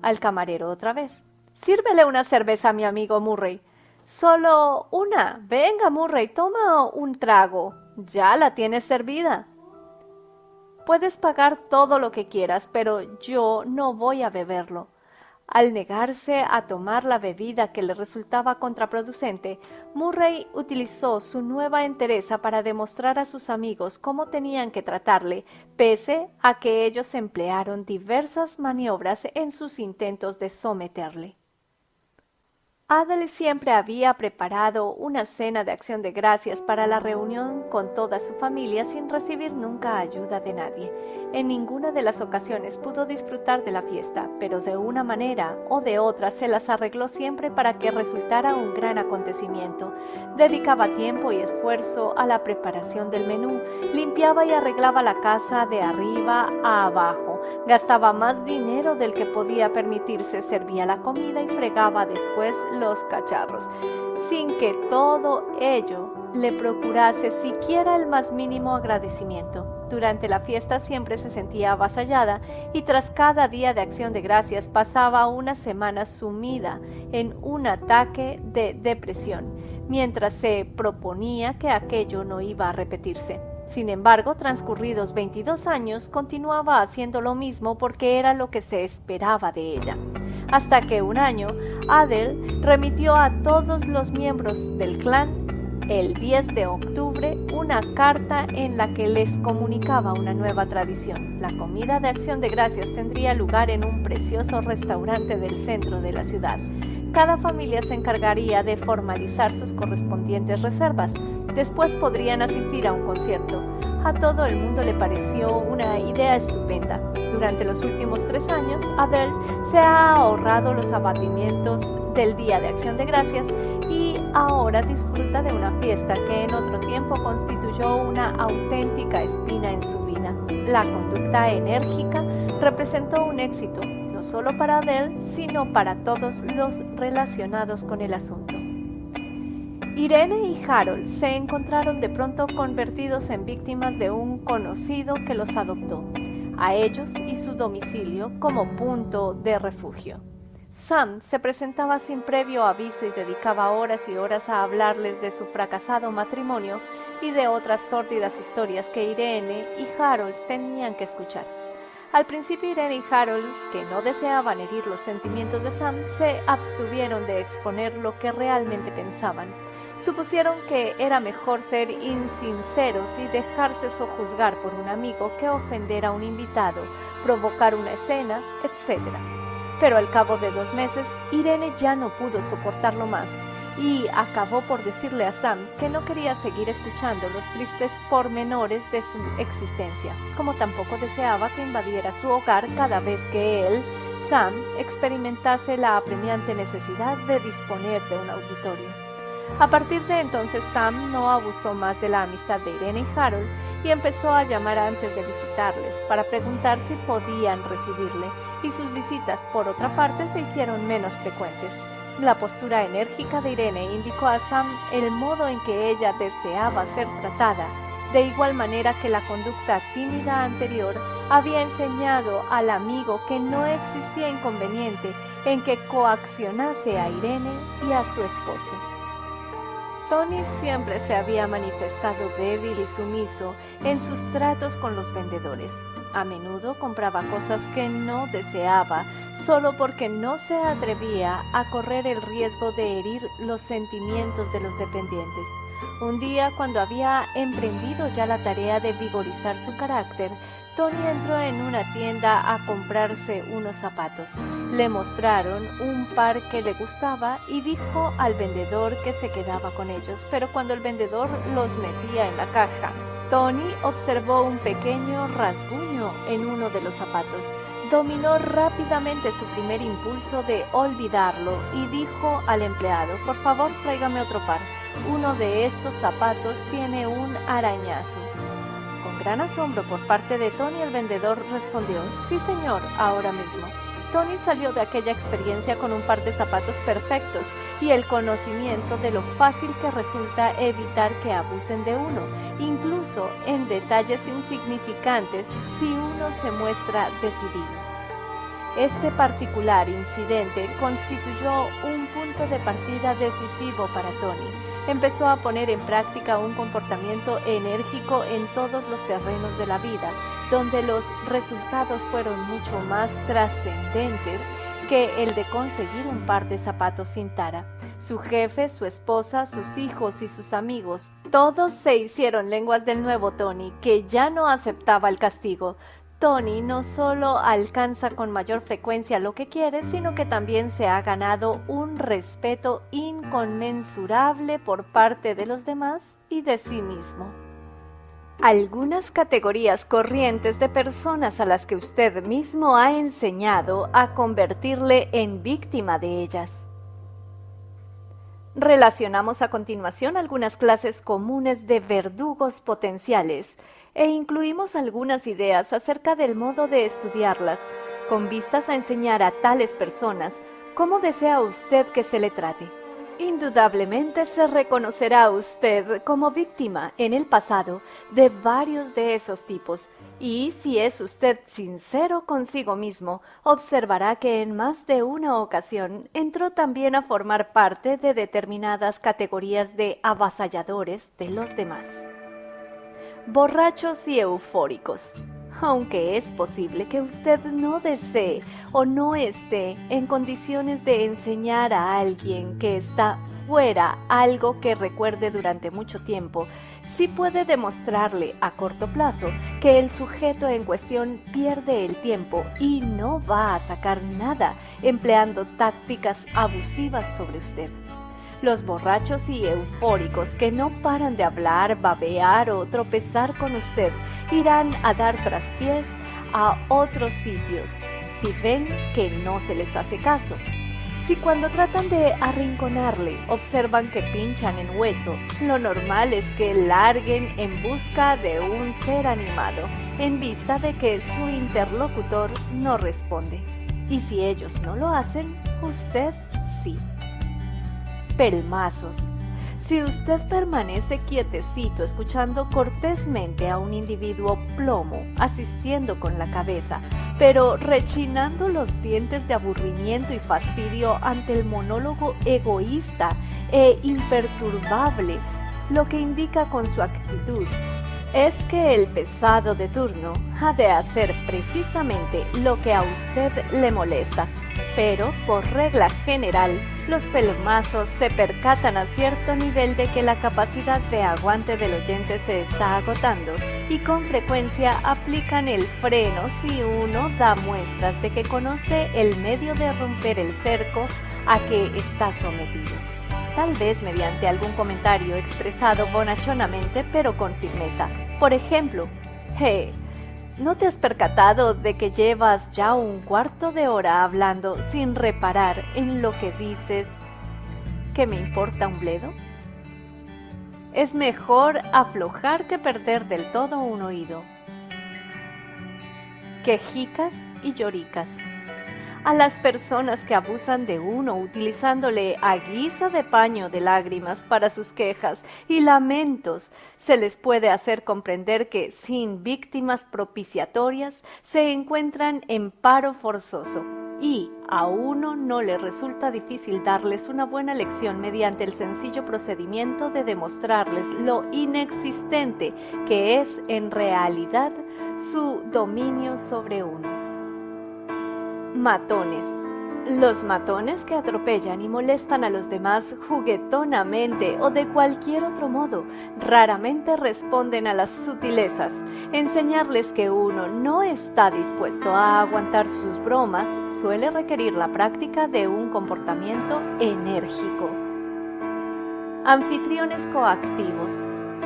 Al camarero otra vez. «Sírvele una cerveza a mi amigo Murray». «Solo una. Venga, Murray, toma un trago. Ya la tienes servida». «Puedes pagar todo lo que quieras, pero yo no voy a beberlo». Al negarse a tomar la bebida que le resultaba contraproducente, Murray utilizó su nueva entereza para demostrar a sus amigos cómo tenían que tratarle, pese a que ellos emplearon diversas maniobras en sus intentos de someterle. Adele siempre había preparado una cena de acción de gracias para la reunión con toda su familia sin recibir nunca ayuda de nadie. En ninguna de las ocasiones pudo disfrutar de la fiesta, pero de una manera o de otra se las arregló siempre para que resultara un gran acontecimiento. Dedicaba tiempo y esfuerzo a la preparación del menú, limpiaba y arreglaba la casa de arriba a abajo, gastaba más dinero del que podía permitirse, servía la comida y fregaba después los cacharros, sin que todo ello le procurase siquiera el más mínimo agradecimiento. Durante la fiesta siempre se sentía avasallada y tras cada día de acción de gracias pasaba una semana sumida en un ataque de depresión, mientras se proponía que aquello no iba a repetirse. Sin embargo, transcurridos 22 años, continuaba haciendo lo mismo porque era lo que se esperaba de ella. Hasta que un año, Adele remitió a todos los miembros del clan, el 10 de octubre, una carta en la que les comunicaba una nueva tradición. La comida de acción de gracias tendría lugar en un precioso restaurante del centro de la ciudad. Cada familia se encargaría de formalizar sus correspondientes reservas. Después podrían asistir a un concierto. A todo el mundo le pareció una idea estupenda. Durante los últimos 3 años, Adele se ha ahorrado los abatimientos del Día de Acción de Gracias y ahora disfruta de una fiesta que en otro tiempo constituyó una auténtica espina en su vida. La conducta enérgica representó un éxito, no solo para Adele, sino para todos los relacionados con el asunto. Irene y Harold se encontraron de pronto convertidos en víctimas de un conocido que los adoptó, a ellos y su domicilio como punto de refugio. Sam se presentaba sin previo aviso y dedicaba horas y horas a hablarles de su fracasado matrimonio y de otras sórdidas historias que Irene y Harold tenían que escuchar. Al principio Irene y Harold, que no deseaban herir los sentimientos de Sam, se abstuvieron de exponer lo que realmente pensaban. Supusieron que era mejor ser insinceros y dejarse sojuzgar por un amigo que ofender a un invitado, provocar una escena, etc. Pero al cabo de 2 meses, Irene ya no pudo soportarlo más y acabó por decirle a Sam que no quería seguir escuchando los tristes pormenores de su existencia, como tampoco deseaba que invadiera su hogar cada vez que él, Sam, experimentase la apremiante necesidad de disponer de un auditorio. A partir de entonces Sam no abusó más de la amistad de Irene y Harold y empezó a llamar antes de visitarles para preguntar si podían recibirle, y sus visitas por otra parte se hicieron menos frecuentes. La postura enérgica de Irene indicó a Sam el modo en que ella deseaba ser tratada. de igual manera que la conducta tímida anterior había enseñado al amigo que no existía inconveniente en que coaccionase a Irene y a su esposo. Tony siempre se había manifestado débil y sumiso en sus tratos con los vendedores. A menudo compraba cosas que no deseaba solo porque no se atrevía a correr el riesgo de herir los sentimientos de los dependientes. Un día, cuando había emprendido ya la tarea de vigorizar su carácter, Tony entró en una tienda a comprarse unos zapatos. Le mostraron un par que le gustaba y dijo al vendedor que se quedaba con ellos, pero cuando el vendedor los metía en la caja, Tony observó un pequeño rasguño en uno de los zapatos. Dominó rápidamente su primer impulso de olvidarlo y dijo al empleado: por favor, tráigame otro par. Uno de estos zapatos tiene un arañazo. Con gran asombro por parte de Tony, el vendedor respondió: sí, señor, ahora mismo. Tony salió de aquella experiencia con un par de zapatos perfectos y el conocimiento de lo fácil que resulta evitar que abusen de uno, incluso en detalles insignificantes, si uno se muestra decidido. Este particular incidente constituyó un punto de partida decisivo para Tony. Empezó a poner en práctica un comportamiento enérgico en todos los terrenos de la vida, donde los resultados fueron mucho más trascendentes que el de conseguir un par de zapatos sin tara. Su jefe, su esposa, sus hijos y sus amigos, todos se hicieron lenguas del nuevo Tony, que ya no aceptaba el castigo. Tony no solo alcanza con mayor frecuencia lo que quiere, sino que también se ha ganado un respeto inconmensurable por parte de los demás y de sí mismo. Algunas categorías corrientes de personas a las que usted mismo ha enseñado a convertirle en víctima de ellas. Relacionamos a continuación algunas clases comunes de verdugos potenciales e incluimos algunas ideas acerca del modo de estudiarlas, con vistas a enseñar a tales personas cómo desea usted que se le trate. Indudablemente se reconocerá usted como víctima en el pasado de varios de esos tipos, y si es usted sincero consigo mismo, observará que en más de una ocasión entró también a formar parte de determinadas categorías de avasalladores de los demás. Borrachos y eufóricos. Aunque es posible que usted no desee o no esté en condiciones de enseñar a alguien que está fuera algo que recuerde durante mucho tiempo, sí puede demostrarle a corto plazo que el sujeto en cuestión pierde el tiempo y no va a sacar nada empleando tácticas abusivas sobre usted. Los borrachos y eufóricos que no paran de hablar, babear o tropezar con usted irán a dar traspiés a otros sitios si ven que no se les hace caso. Si cuando tratan de arrinconarle observan que pinchan en hueso, lo normal es que larguen en busca de un ser animado, en vista de que su interlocutor no responde. Y si ellos no lo hacen, usted sí. Pelmazos. Si usted permanece quietecito escuchando cortésmente a un individuo plomo, asistiendo con la cabeza, pero rechinando los dientes de aburrimiento y fastidio ante el monólogo egoísta e imperturbable, lo que indica con su actitud es que el pesado de turno ha de hacer precisamente lo que a usted le molesta. Pero, por regla general, los pelmazos se percatan a cierto nivel de que la capacidad de aguante del oyente se está agotando y con frecuencia aplican el freno si uno da muestras de que conoce el medio de romper el cerco a que está sometido. Tal vez mediante algún comentario expresado bonachonamente pero con firmeza. Por ejemplo, ¿no te has percatado de que llevas ya un cuarto de hora hablando sin reparar en lo que dices? ¿Que me importa un bledo? Es mejor aflojar que perder del todo un oído. Quejicas y lloricas. A las personas que abusan de uno utilizándole a guisa de paño de lágrimas para sus quejas y lamentos, se les puede hacer comprender que, sin víctimas propiciatorias, se encuentran en paro forzoso y a uno no le resulta difícil darles una buena lección mediante el sencillo procedimiento de demostrarles lo inexistente que es en realidad su dominio sobre uno. Matones. Los matones que atropellan y molestan a los demás juguetonamente o de cualquier otro modo, raramente responden a las sutilezas. Enseñarles que uno no está dispuesto a aguantar sus bromas suele requerir la práctica de un comportamiento enérgico. Anfitriones coactivos.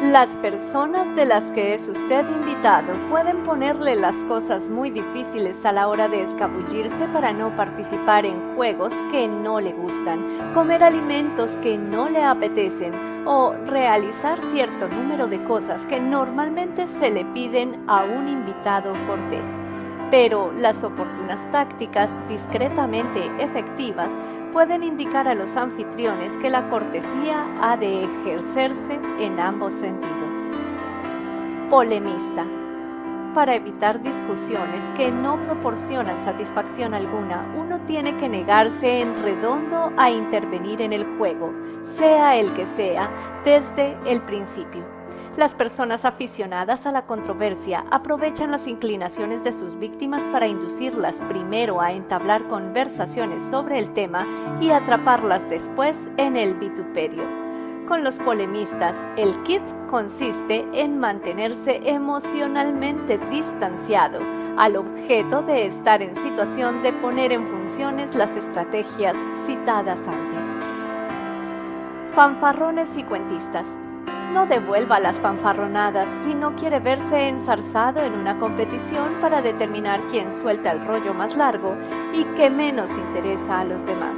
Las personas de las que es usted invitado pueden ponerle las cosas muy difíciles a la hora de escabullirse para no participar en juegos que no le gustan, comer alimentos que no le apetecen o realizar cierto número de cosas que normalmente se le piden a un invitado cortés. Pero las oportunas tácticas discretamente efectivas pueden indicar a los anfitriones que la cortesía ha de ejercerse en ambos sentidos. Polemista. Para evitar discusiones que no proporcionan satisfacción alguna, uno tiene que negarse en redondo a intervenir en el juego, sea el que sea, desde el principio. Las personas aficionadas a la controversia aprovechan las inclinaciones de sus víctimas para inducirlas primero a entablar conversaciones sobre el tema y atraparlas después en el vituperio. Con los polemistas, el kit consiste en mantenerse emocionalmente distanciado al objeto de estar en situación de poner en funciones las estrategias citadas antes. Fanfarrones y cuentistas. No devuelva las fanfarronadas si no quiere verse enzarzado en una competición para determinar quién suelta el rollo más largo y que menos interesa a los demás.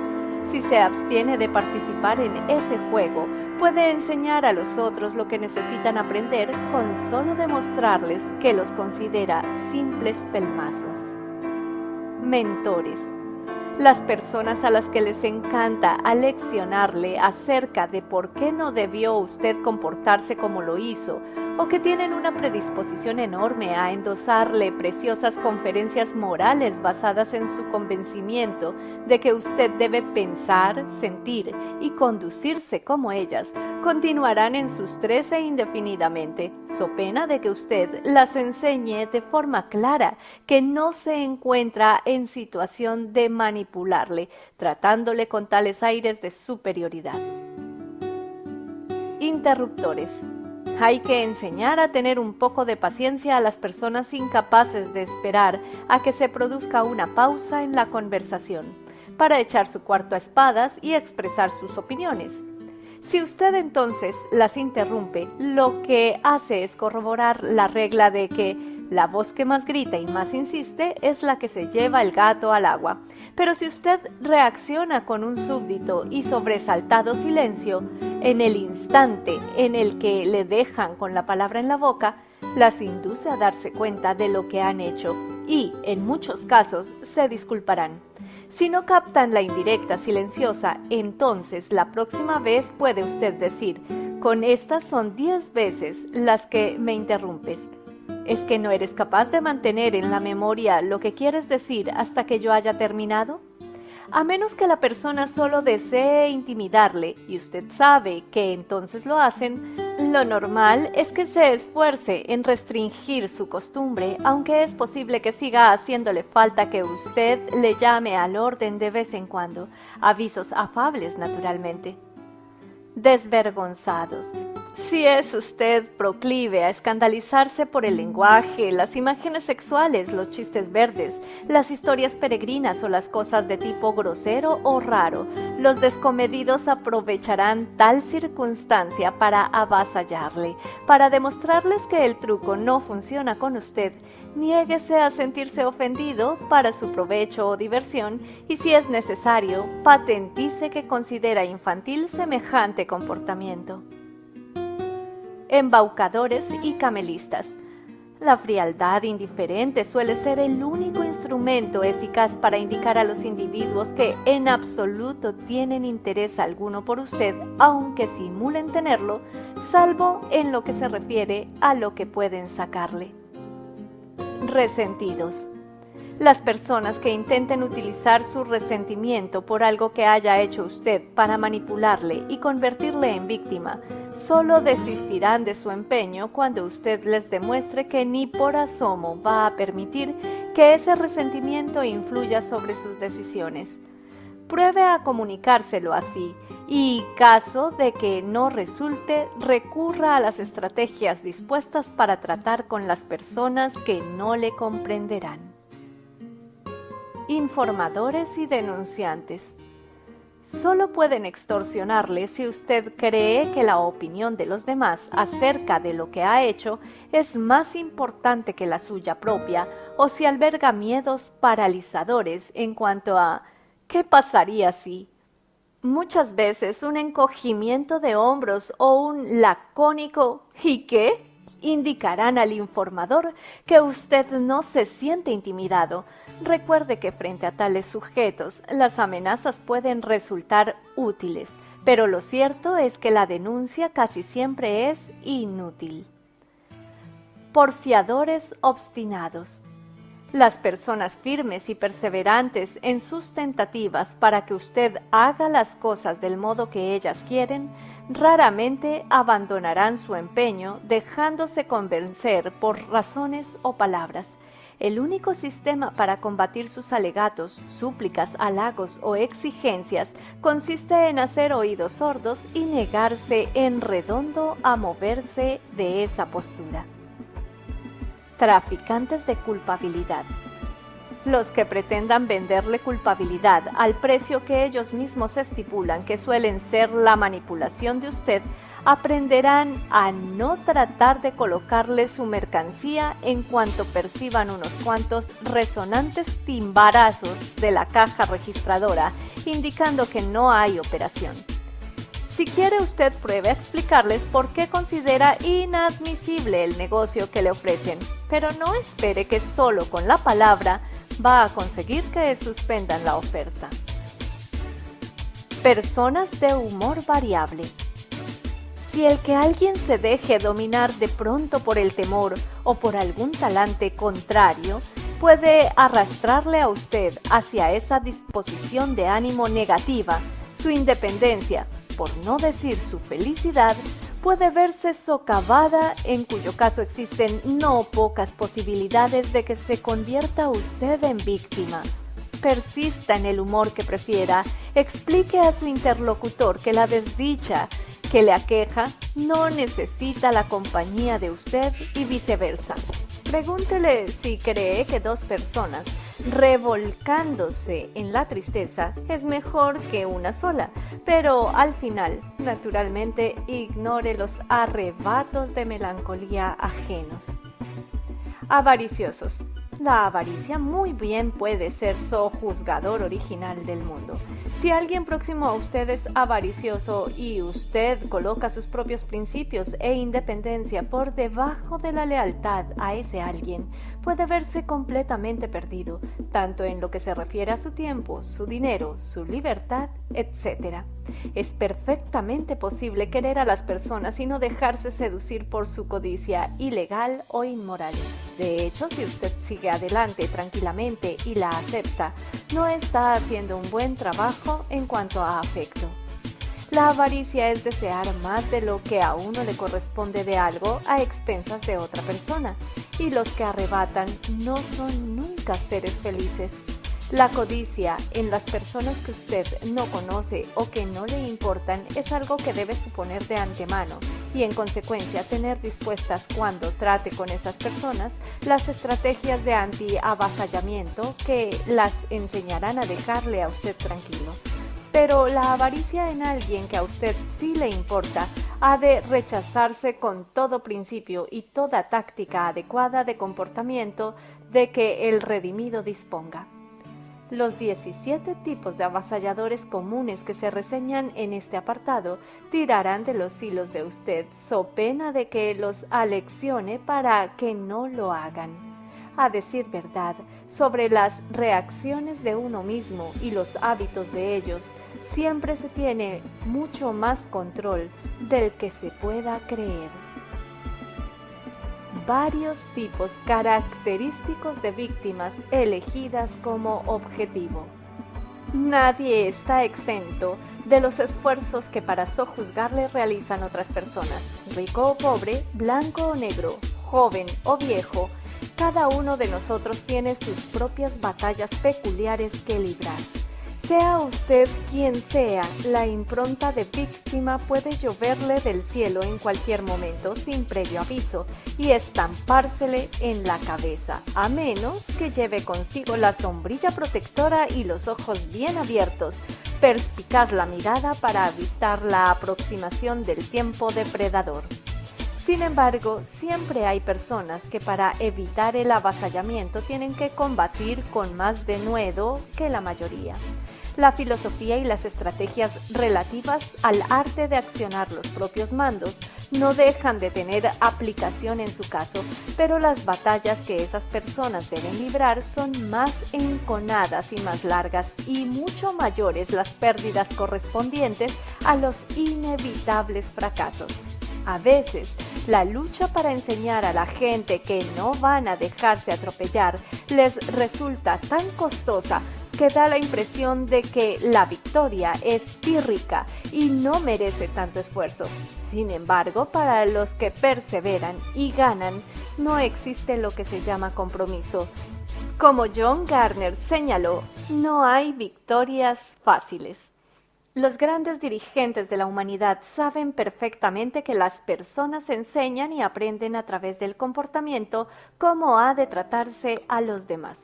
Si se abstiene de participar en ese juego, puede enseñar a los otros lo que necesitan aprender con solo demostrarles que los considera simples pelmazos. Mentores. Las personas a las que les encanta aleccionarle acerca de por qué no debió usted comportarse como lo hizo, o que tienen una predisposición enorme a endosarle preciosas conferencias morales basadas en su convencimiento de que usted debe pensar, sentir y conducirse como ellas, continuarán en sus 13 indefinidamente, so pena de que usted las enseñe de forma clara que no se encuentra en situación de manipularle, tratándole con tales aires de superioridad. Interruptores. Hay que enseñar a tener un poco de paciencia a las personas incapaces de esperar a que se produzca una pausa en la conversación, para echar su cuarto a espadas y expresar sus opiniones. Si usted entonces las interrumpe, lo que hace es corroborar la regla de que la voz que más grita y más insiste es la que se lleva el gato al agua. Pero si usted reacciona con un súbdito y sobresaltado silencio, en el instante en el que le dejan con la palabra en la boca, las induce a darse cuenta de lo que han hecho y, en muchos casos, se disculparán. Si no captan la indirecta silenciosa, entonces la próxima vez puede usted decir: con estas son 10 veces las que me interrumpes. ¿Es que no eres capaz de mantener en la memoria lo que quieres decir hasta que yo haya terminado? A menos que la persona solo desee intimidarle, y usted sabe que entonces lo hacen, lo normal es que se esfuerce en restringir su costumbre, aunque es posible que siga haciéndole falta que usted le llame al orden de vez en cuando, avisos afables naturalmente. Desvergonzados. Si es usted proclive a escandalizarse por el lenguaje, las imágenes sexuales, los chistes verdes, las historias peregrinas o las cosas de tipo grosero o raro, los descomedidos aprovecharán tal circunstancia para avasallarle, para demostrarles que el truco no funciona con usted. Niéguese a sentirse ofendido para su provecho o diversión y, si es necesario, patentice que considera infantil semejante comportamiento. Embaucadores y camelistas. La frialdad indiferente suele ser el único instrumento eficaz para indicar a los individuos que en absoluto tienen interés alguno por usted, aunque simulen tenerlo, salvo en lo que se refiere a lo que pueden sacarle. Resentidos. Las personas que intenten utilizar su resentimiento por algo que haya hecho usted para manipularle y convertirle en víctima, solo desistirán de su empeño cuando usted les demuestre que ni por asomo va a permitir que ese resentimiento influya sobre sus decisiones. Pruebe a comunicárselo así y, caso de que no resulte, recurra a las estrategias dispuestas para tratar con las personas que no le comprenderán. Informadores y denunciantes. Solo pueden extorsionarle si usted cree que la opinión de los demás acerca de lo que ha hecho es más importante que la suya propia o si alberga miedos paralizadores en cuanto a ¿qué pasaría si? Muchas veces un encogimiento de hombros o un lacónico ¿y qué? Indicarán al informador que usted no se siente intimidado. Recuerde que frente a tales sujetos, las amenazas pueden resultar útiles, pero lo cierto es que la denuncia casi siempre es inútil. Porfiadores obstinados. Las personas firmes y perseverantes en sus tentativas para que usted haga las cosas del modo que ellas quieren, raramente abandonarán su empeño dejándose convencer por razones o palabras. El único sistema para combatir sus alegatos, súplicas, halagos o exigencias consiste en hacer oídos sordos y negarse en redondo a moverse de esa postura. Traficantes de culpabilidad. Los que pretendan venderle culpabilidad al precio que ellos mismos estipulan, que suelen ser la manipulación de usted, aprenderán a no tratar de colocarle su mercancía en cuanto perciban unos cuantos resonantes timbarazos de la caja registradora, indicando que no hay operación. Si quiere usted pruebe a explicarles por qué considera inadmisible el negocio que le ofrecen, pero no espere que solo con la palabra va a conseguir que suspendan la oferta. Personas de humor variable. Si el que alguien se deje dominar de pronto por el temor o por algún talante contrario, puede arrastrarle a usted hacia esa disposición de ánimo negativa, su independencia, por no decir su felicidad, puede verse socavada, en cuyo caso existen no pocas posibilidades de que se convierta usted en víctima. Persista en el humor que prefiera, explique a su interlocutor que la desdicha que le aqueja no necesita la compañía de usted y viceversa. Pregúntele si cree que dos personas revolcándose en la tristeza es mejor que una sola, pero al final, naturalmente, ignore los arrebatos de melancolía ajenos. Avariciosos. La avaricia muy bien puede ser sojuzgador original del mundo. Si alguien próximo a usted es avaricioso y usted coloca sus propios principios e independencia por debajo de la lealtad a ese alguien, puede verse completamente perdido, tanto en lo que se refiere a su tiempo, su dinero, su libertad, etc. Es perfectamente posible querer a las personas y no dejarse seducir por su codicia ilegal o inmoral. De hecho, si usted sigue adelante tranquilamente y la acepta, no está haciendo un buen trabajo en cuanto a afecto. La avaricia es desear más de lo que a uno le corresponde de algo a expensas de otra persona, y los que arrebatan no son nunca seres felices. La codicia en las personas que usted no conoce o que no le importan es algo que debe suponer de antemano y en consecuencia tener dispuestas cuando trate con esas personas las estrategias de anti-avasallamiento que las enseñarán a dejarle a usted tranquilo. Pero la avaricia en alguien que a usted sí le importa ha de rechazarse con todo principio y toda táctica adecuada de comportamiento de que el redimido disponga. Los 17 tipos de avasalladores comunes que se reseñan en este apartado tirarán de los hilos de usted, so pena de que los aleccione para que no lo hagan. A decir verdad, sobre las reacciones de uno mismo y los hábitos de ellos, siempre se tiene mucho más control del que se pueda creer. Varios tipos característicos de víctimas elegidas como objetivo. Nadie está exento de los esfuerzos que para sojuzgarle realizan otras personas, rico o pobre, blanco o negro, joven o viejo. Cada uno de nosotros tiene sus propias batallas peculiares que librar. Sea usted quien sea, la impronta de víctima puede lloverle del cielo en cualquier momento sin previo aviso y estampársele en la cabeza, a menos que lleve consigo la sombrilla protectora y los ojos bien abiertos, perspicaz la mirada para avistar la aproximación del tiempo depredador. Sin embargo, siempre hay personas que para evitar el avasallamiento tienen que combatir con más denuedo que la mayoría. La filosofía y las estrategias relativas al arte de accionar los propios mandos no dejan de tener aplicación en su caso, pero las batallas que esas personas deben librar son más enconadas y más largas y mucho mayores las pérdidas correspondientes a los inevitables fracasos. A veces, la lucha para enseñar a la gente que no van a dejarse atropellar les resulta tan costosa que da la impresión de que la victoria es pírrica y no merece tanto esfuerzo. Sin embargo, para los que perseveran y ganan, no existe lo que se llama compromiso. Como John Garner señaló, no hay victorias fáciles. Los grandes dirigentes de la humanidad saben perfectamente que las personas enseñan y aprenden a través del comportamiento cómo ha de tratarse a los demás.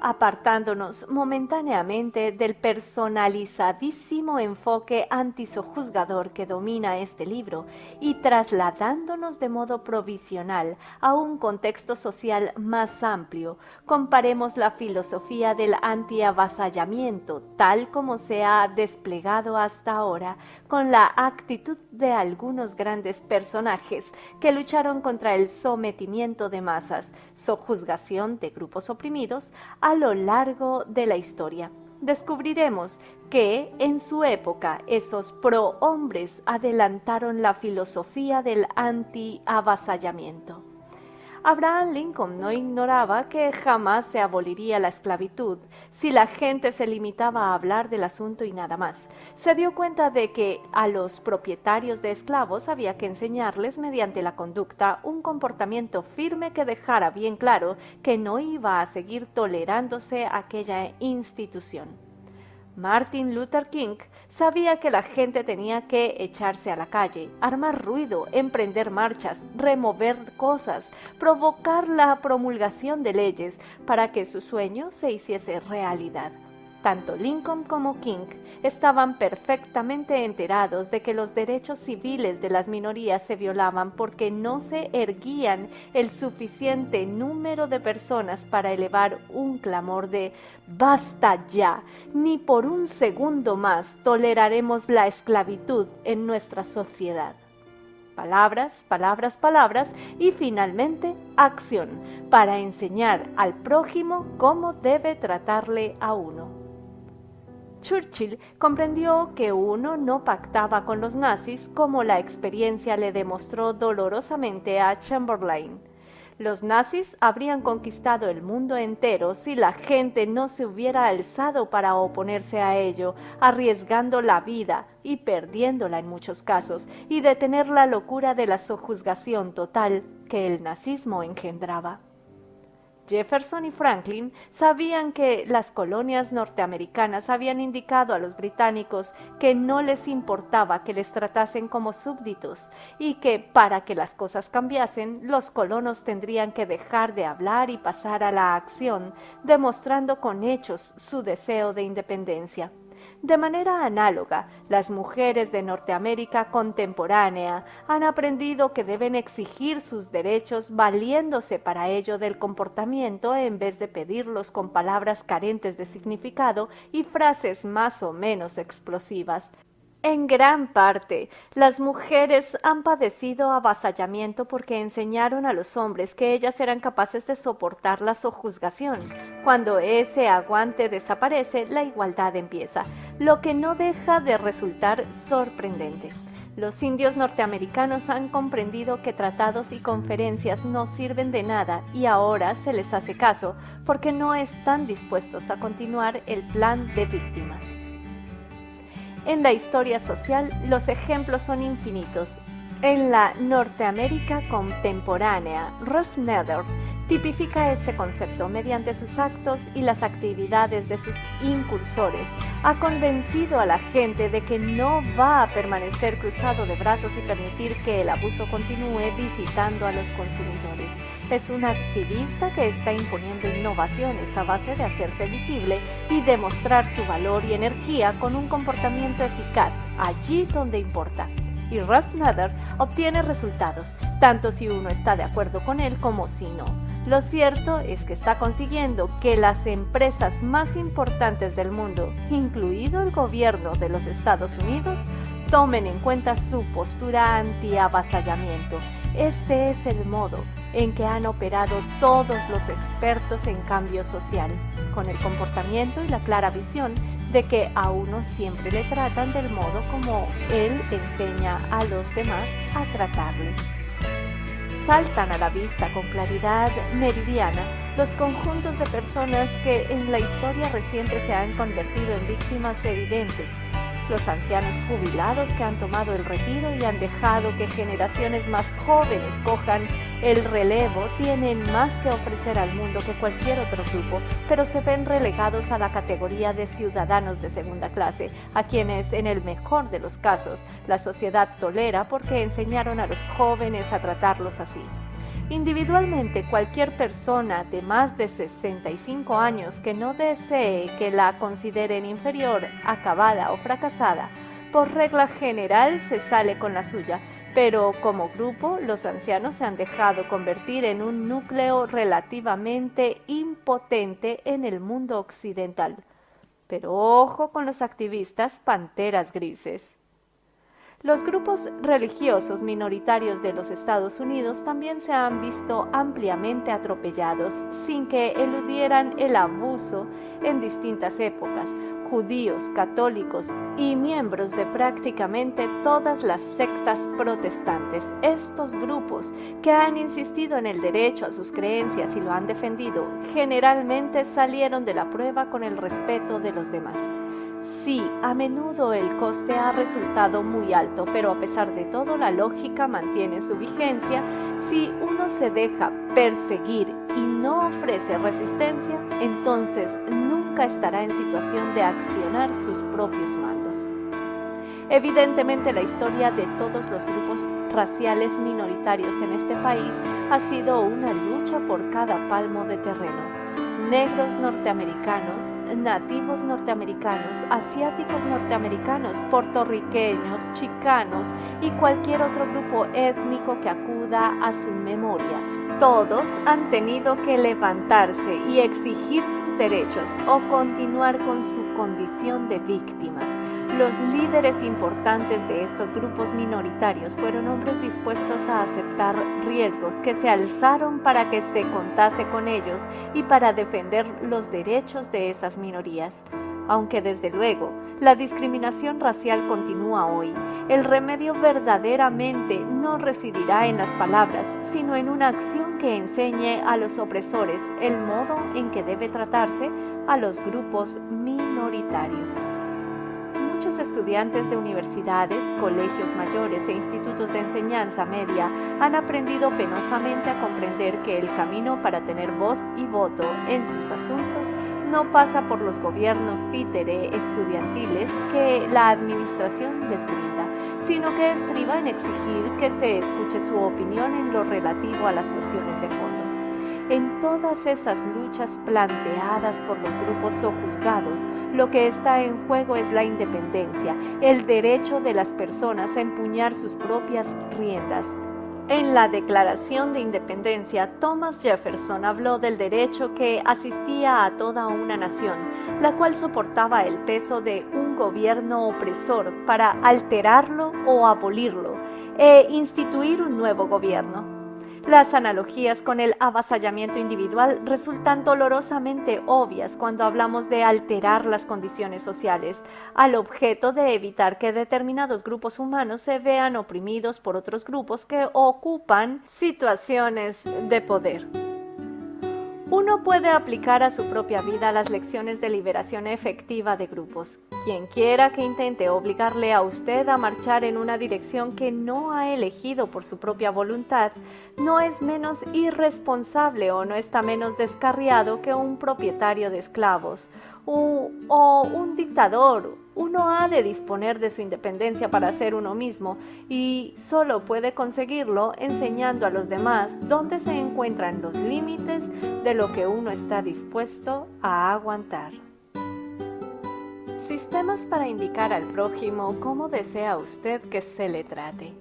Apartándonos momentáneamente del personalizadísimo enfoque antisojuzgador que domina este libro y trasladándonos de modo provisional a un contexto social más amplio, comparemos la filosofía del antiavasallamiento, tal como se ha desplegado hasta ahora, con la actitud de algunos grandes personajes que lucharon contra el sometimiento de masas, sojuzgación de grupos oprimidos, a lo largo de la historia. Descubriremos que en su época esos prohombres adelantaron la filosofía del anti-avasallamiento. Abraham Lincoln no ignoraba que jamás se aboliría la esclavitud si la gente se limitaba a hablar del asunto y nada más. Se dio cuenta de que a los propietarios de esclavos había que enseñarles mediante la conducta un comportamiento firme que dejara bien claro que no iba a seguir tolerándose aquella institución. Martin Luther King sabía que la gente tenía que echarse a la calle, armar ruido, emprender marchas, remover cosas, provocar la promulgación de leyes para que su sueño se hiciese realidad. Tanto Lincoln como King estaban perfectamente enterados de que los derechos civiles de las minorías se violaban porque no se erguían el suficiente número de personas para elevar un clamor de «¡Basta ya! Ni por un segundo más toleraremos la esclavitud en nuestra sociedad». Palabras, palabras, palabras y finalmente acción para enseñar al prójimo cómo debe tratarle a uno. Churchill comprendió que uno no pactaba con los nazis como la experiencia le demostró dolorosamente a Chamberlain. Los nazis habrían conquistado el mundo entero si la gente no se hubiera alzado para oponerse a ello, arriesgando la vida y perdiéndola en muchos casos, y detener la locura de la sojuzgación total que el nazismo engendraba. Jefferson y Franklin sabían que las colonias norteamericanas habían indicado a los británicos que no les importaba que les tratasen como súbditos y que para que las cosas cambiasen, los colonos tendrían que dejar de hablar y pasar a la acción, demostrando con hechos su deseo de independencia. De manera análoga, las mujeres de Norteamérica contemporánea han aprendido que deben exigir sus derechos valiéndose para ello del comportamiento en vez de pedirlos con palabras carentes de significado y frases más o menos explosivas. En gran parte, las mujeres han padecido avasallamiento porque enseñaron a los hombres que ellas eran capaces de soportar la sojuzgación. Cuando ese aguante desaparece, la igualdad empieza, lo que no deja de resultar sorprendente. Los indios norteamericanos han comprendido que tratados y conferencias no sirven de nada y ahora se les hace caso porque no están dispuestos a continuar el plan de víctimas. En la historia social, los ejemplos son infinitos. En la Norteamérica contemporánea, Ralph Nader tipifica este concepto mediante sus actos y las actividades de sus incursores. Ha convencido a la gente de que no va a permanecer cruzado de brazos y permitir que el abuso continúe visitando a los consumidores. Es un activista que está imponiendo innovaciones a base de hacerse visible y demostrar su valor y energía con un comportamiento eficaz allí donde importa. Y Ralph Nader obtiene resultados, tanto si uno está de acuerdo con él como si no. Lo cierto es que está consiguiendo que las empresas más importantes del mundo, incluido el gobierno de los Estados Unidos, tomen en cuenta su postura anti-avasallamiento. Este es el modo en que han operado todos los expertos en cambio social, con el comportamiento y la clara visión de que a uno siempre le tratan del modo como él enseña a los demás a tratarle. Saltan a la vista con claridad meridiana los conjuntos de personas que en la historia reciente se han convertido en víctimas evidentes. Los ancianos jubilados que han tomado el retiro y han dejado que generaciones más jóvenes cojan el relevo tienen más que ofrecer al mundo que cualquier otro grupo, pero se ven relegados a la categoría de ciudadanos de segunda clase, a quienes, en el mejor de los casos, la sociedad tolera porque enseñaron a los jóvenes a tratarlos así. Individualmente, cualquier persona de más de 65 años que no desee que la consideren inferior, acabada o fracasada, por regla general se sale con la suya, pero como grupo los ancianos se han dejado convertir en un núcleo relativamente impotente en el mundo occidental. Pero ojo con los activistas panteras grises. Los grupos religiosos minoritarios de los Estados Unidos también se han visto ampliamente atropellados sin que eludieran el abuso en distintas épocas. Judíos, católicos y miembros de prácticamente todas las sectas protestantes. Estos grupos que han insistido en el derecho a sus creencias y lo han defendido, generalmente salieron de la prueba con el respeto de los demás. Sí, a menudo el coste ha resultado muy alto, pero a pesar de todo la lógica mantiene su vigencia. Si uno se deja perseguir y no ofrece resistencia, entonces nunca estará en situación de accionar sus propios mandos. Evidentemente, la historia de todos los grupos raciales minoritarios en este país ha sido una lucha por cada palmo de terreno. Negros norteamericanos, nativos norteamericanos, asiáticos norteamericanos, puertorriqueños, chicanos y cualquier otro grupo étnico que acuda a su memoria. Todos han tenido que levantarse y exigir sus derechos o continuar con su condición de víctimas. Los líderes importantes de estos grupos minoritarios fueron hombres dispuestos a aceptar riesgos, que se alzaron para que se contase con ellos y para defender los derechos de esas minorías. Aunque desde luego la discriminación racial continúa hoy, el remedio verdaderamente no residirá en las palabras, sino en una acción que enseñe a los opresores el modo en que debe tratarse a los grupos minoritarios. Muchos estudiantes de universidades, colegios mayores e institutos de enseñanza media han aprendido penosamente a comprender que el camino para tener voz y voto en sus asuntos no pasa por los gobiernos títere estudiantiles que la administración les brinda, sino que estriba en exigir que se escuche su opinión en lo relativo a las cuestiones de fondo. En todas esas luchas planteadas por los grupos sojuzgados, lo que está en juego es la independencia, el derecho de las personas a empuñar sus propias riendas. En la Declaración de Independencia, Thomas Jefferson habló del derecho que asistía a toda una nación, la cual soportaba el peso de un gobierno opresor para alterarlo o abolirlo e instituir un nuevo gobierno. Las analogías con el avasallamiento individual resultan dolorosamente obvias cuando hablamos de alterar las condiciones sociales, al objeto de evitar que determinados grupos humanos se vean oprimidos por otros grupos que ocupan situaciones de poder. Uno puede aplicar a su propia vida las lecciones de liberación efectiva de grupos. Quien quiera que intente obligarle a usted a marchar en una dirección que no ha elegido por su propia voluntad, no es menos irresponsable o no está menos descarriado que un propietario de esclavos o un dictador. Uno ha de disponer de su independencia para ser uno mismo y solo puede conseguirlo enseñando a los demás dónde se encuentran los límites de lo que uno está dispuesto a aguantar. Sistemas para indicar al prójimo cómo desea usted que se le trate.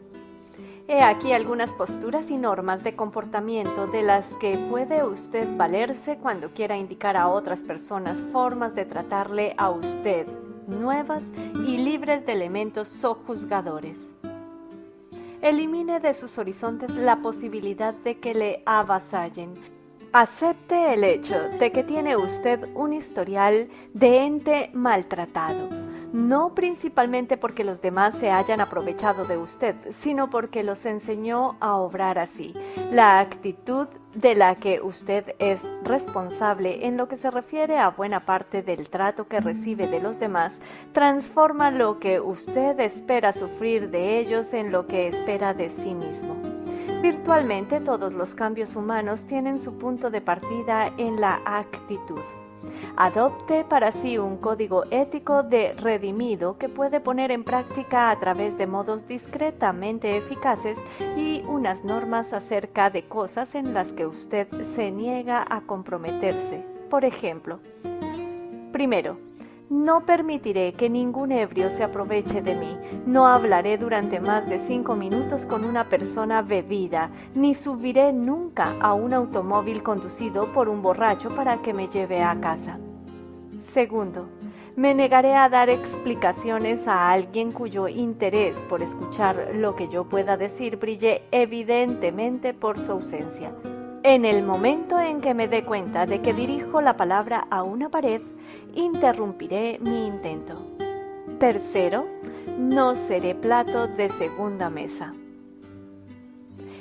He aquí algunas posturas y normas de comportamiento de las que puede usted valerse cuando quiera indicar a otras personas formas de tratarle a usted, nuevas y libres de elementos sojuzgadores. Elimine de sus horizontes la posibilidad de que le avasallen. Acepte el hecho de que tiene usted un historial de ente maltratado, no principalmente porque los demás se hayan aprovechado de usted, sino porque los enseñó a obrar así. La actitud de la que usted es responsable en lo que se refiere a buena parte del trato que recibe de los demás, transforma lo que usted espera sufrir de ellos en lo que espera de sí mismo. Virtualmente todos los cambios humanos tienen su punto de partida en la actitud. Adopte para sí un código ético de redimido que puede poner en práctica a través de modos discretamente eficaces y unas normas acerca de cosas en las que usted se niega a comprometerse. Por ejemplo, primero, no permitiré que ningún ebrio se aproveche de mí. No hablaré durante más de 5 minutos con una persona bebida, ni subiré nunca a un automóvil conducido por un borracho para que me lleve a casa. Segundo, me negaré a dar explicaciones a alguien cuyo interés por escuchar lo que yo pueda decir brille evidentemente por su ausencia. En el momento en que me dé cuenta de que dirijo la palabra a una pared, interrumpiré mi intento. Tercero, no seré plato de segunda mesa.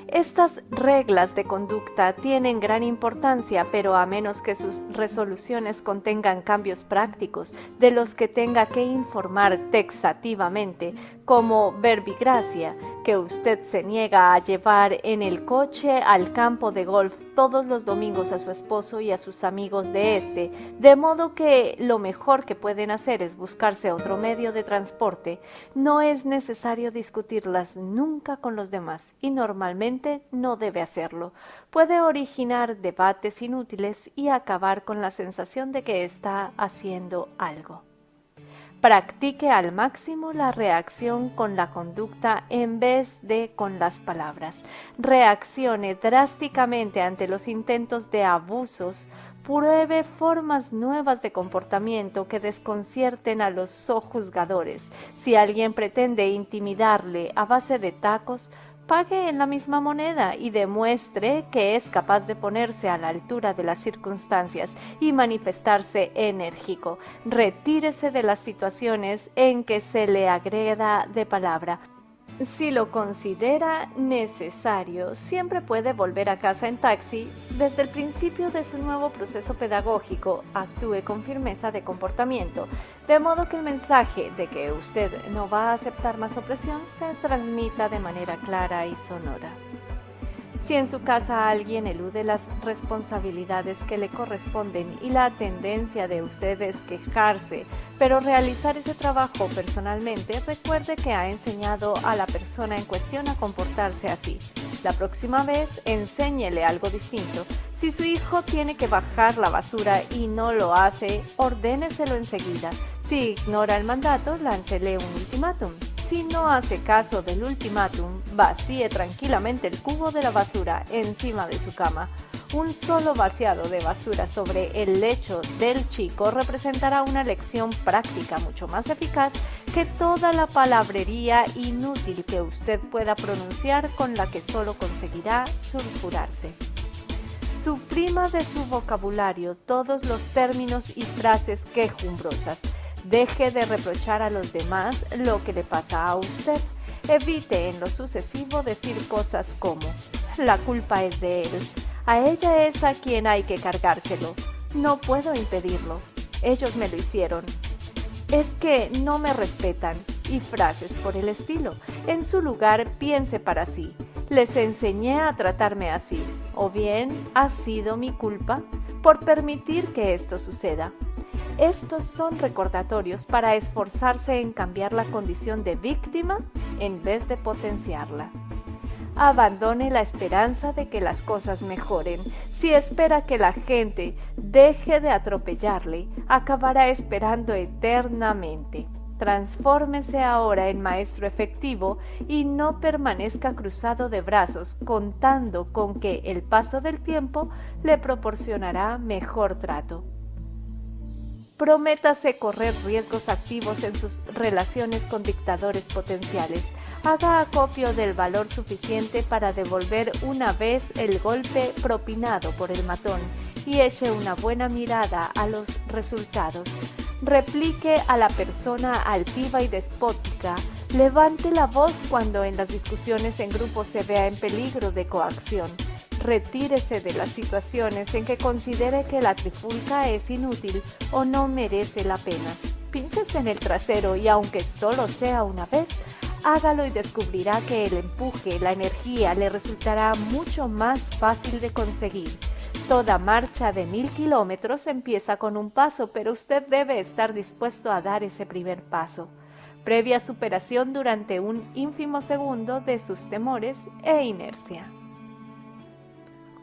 Estas reglas de conducta tienen gran importancia, pero a menos que sus resoluciones contengan cambios prácticos de los que tenga que informar taxativamente, como verbigracia, que usted se niega a llevar en el coche al campo de golf todos los domingos a su esposo y a sus amigos de modo que lo mejor que pueden hacer es buscarse otro medio de transporte. No es necesario discutirlas nunca con los demás y normalmente no debe hacerlo. Puede originar debates inútiles y acabar con la sensación de que está haciendo algo. Practique al máximo la reacción con la conducta en vez de con las palabras. Reaccione drásticamente ante los intentos de abusos. Pruebe formas nuevas de comportamiento que desconcierten a los sojuzgadores. Si alguien pretende intimidarle a base de tacos, pague en la misma moneda y demuestre que es capaz de ponerse a la altura de las circunstancias y manifestarse enérgico. Retírese de las situaciones en que se le agreda de palabra. Si lo considera necesario, siempre puede volver a casa en taxi. Desde el principio de su nuevo proceso pedagógico, actúe con firmeza de comportamiento, de modo que el mensaje de que usted no va a aceptar más opresión se transmita de manera clara y sonora. Si en su casa alguien elude las responsabilidades que le corresponden y la tendencia de usted es quejarse, pero realizar ese trabajo personalmente, recuerde que ha enseñado a la persona en cuestión a comportarse así. La próxima vez, enséñele algo distinto. Si su hijo tiene que bajar la basura y no lo hace, ordéneselo enseguida. Si ignora el mandato, láncele un ultimátum. Si no hace caso del ultimátum, vacíe tranquilamente el cubo de la basura encima de su cama. Un solo vaciado de basura sobre el lecho del chico representará una lección práctica mucho más eficaz que toda la palabrería inútil que usted pueda pronunciar, con la que solo conseguirá sulfurarse. Suprima de su vocabulario todos los términos y frases quejumbrosas. Deje de reprochar a los demás lo que le pasa a usted. Evite en lo sucesivo decir cosas como: la culpa es de él, a ella es a quien hay que cargárselo, no puedo impedirlo, ellos me lo hicieron, es que no me respetan, y frases por el estilo. En su lugar, piense para sí: les enseñé a tratarme así, o bien ha sido mi culpa por permitir que esto suceda. Estos son recordatorios para esforzarse en cambiar la condición de víctima en vez de potenciarla. Abandone la esperanza de que las cosas mejoren. Si espera que la gente deje de atropellarle, acabará esperando eternamente. Transfórmese ahora en maestro efectivo y no permanezca cruzado de brazos contando con que el paso del tiempo le proporcionará mejor trato. Prométase correr riesgos activos en sus relaciones con dictadores potenciales. Haga acopio del valor suficiente para devolver una vez el golpe propinado por el matón y eche una buena mirada a los resultados. Replique a la persona altiva y despótica. Levante la voz cuando en las discusiones en grupo se vea en peligro de coacción. Retírese de las situaciones en que considere que la trifulca es inútil o no merece la pena. Pínchese en el trasero y, aunque solo sea una vez, hágalo y descubrirá que el empuje, la energía, le resultará mucho más fácil de conseguir. Toda marcha de 1000 kilómetros empieza con un paso, pero usted debe estar dispuesto a dar ese primer paso, previa superación durante un ínfimo segundo de sus temores e inercia.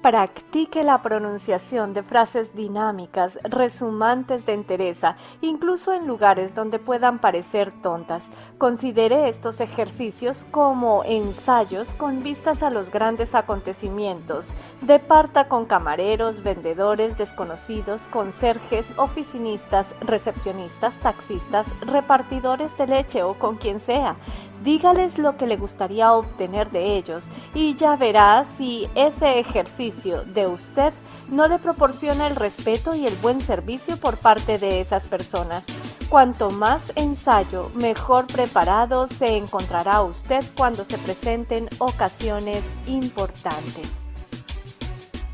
Practique la pronunciación de frases dinámicas, resumantes de entereza, incluso en lugares donde puedan parecer tontas. Considere estos ejercicios como ensayos con vistas a los grandes acontecimientos. Departa con camareros, vendedores, desconocidos, conserjes, oficinistas, recepcionistas, taxistas, repartidores de leche o con quien sea. Dígales lo que le gustaría obtener de ellos y ya verá si ese ejercicio de usted no le proporciona el respeto y el buen servicio por parte de esas personas. Cuanto más ensayo, mejor preparado se encontrará usted cuando se presenten ocasiones importantes.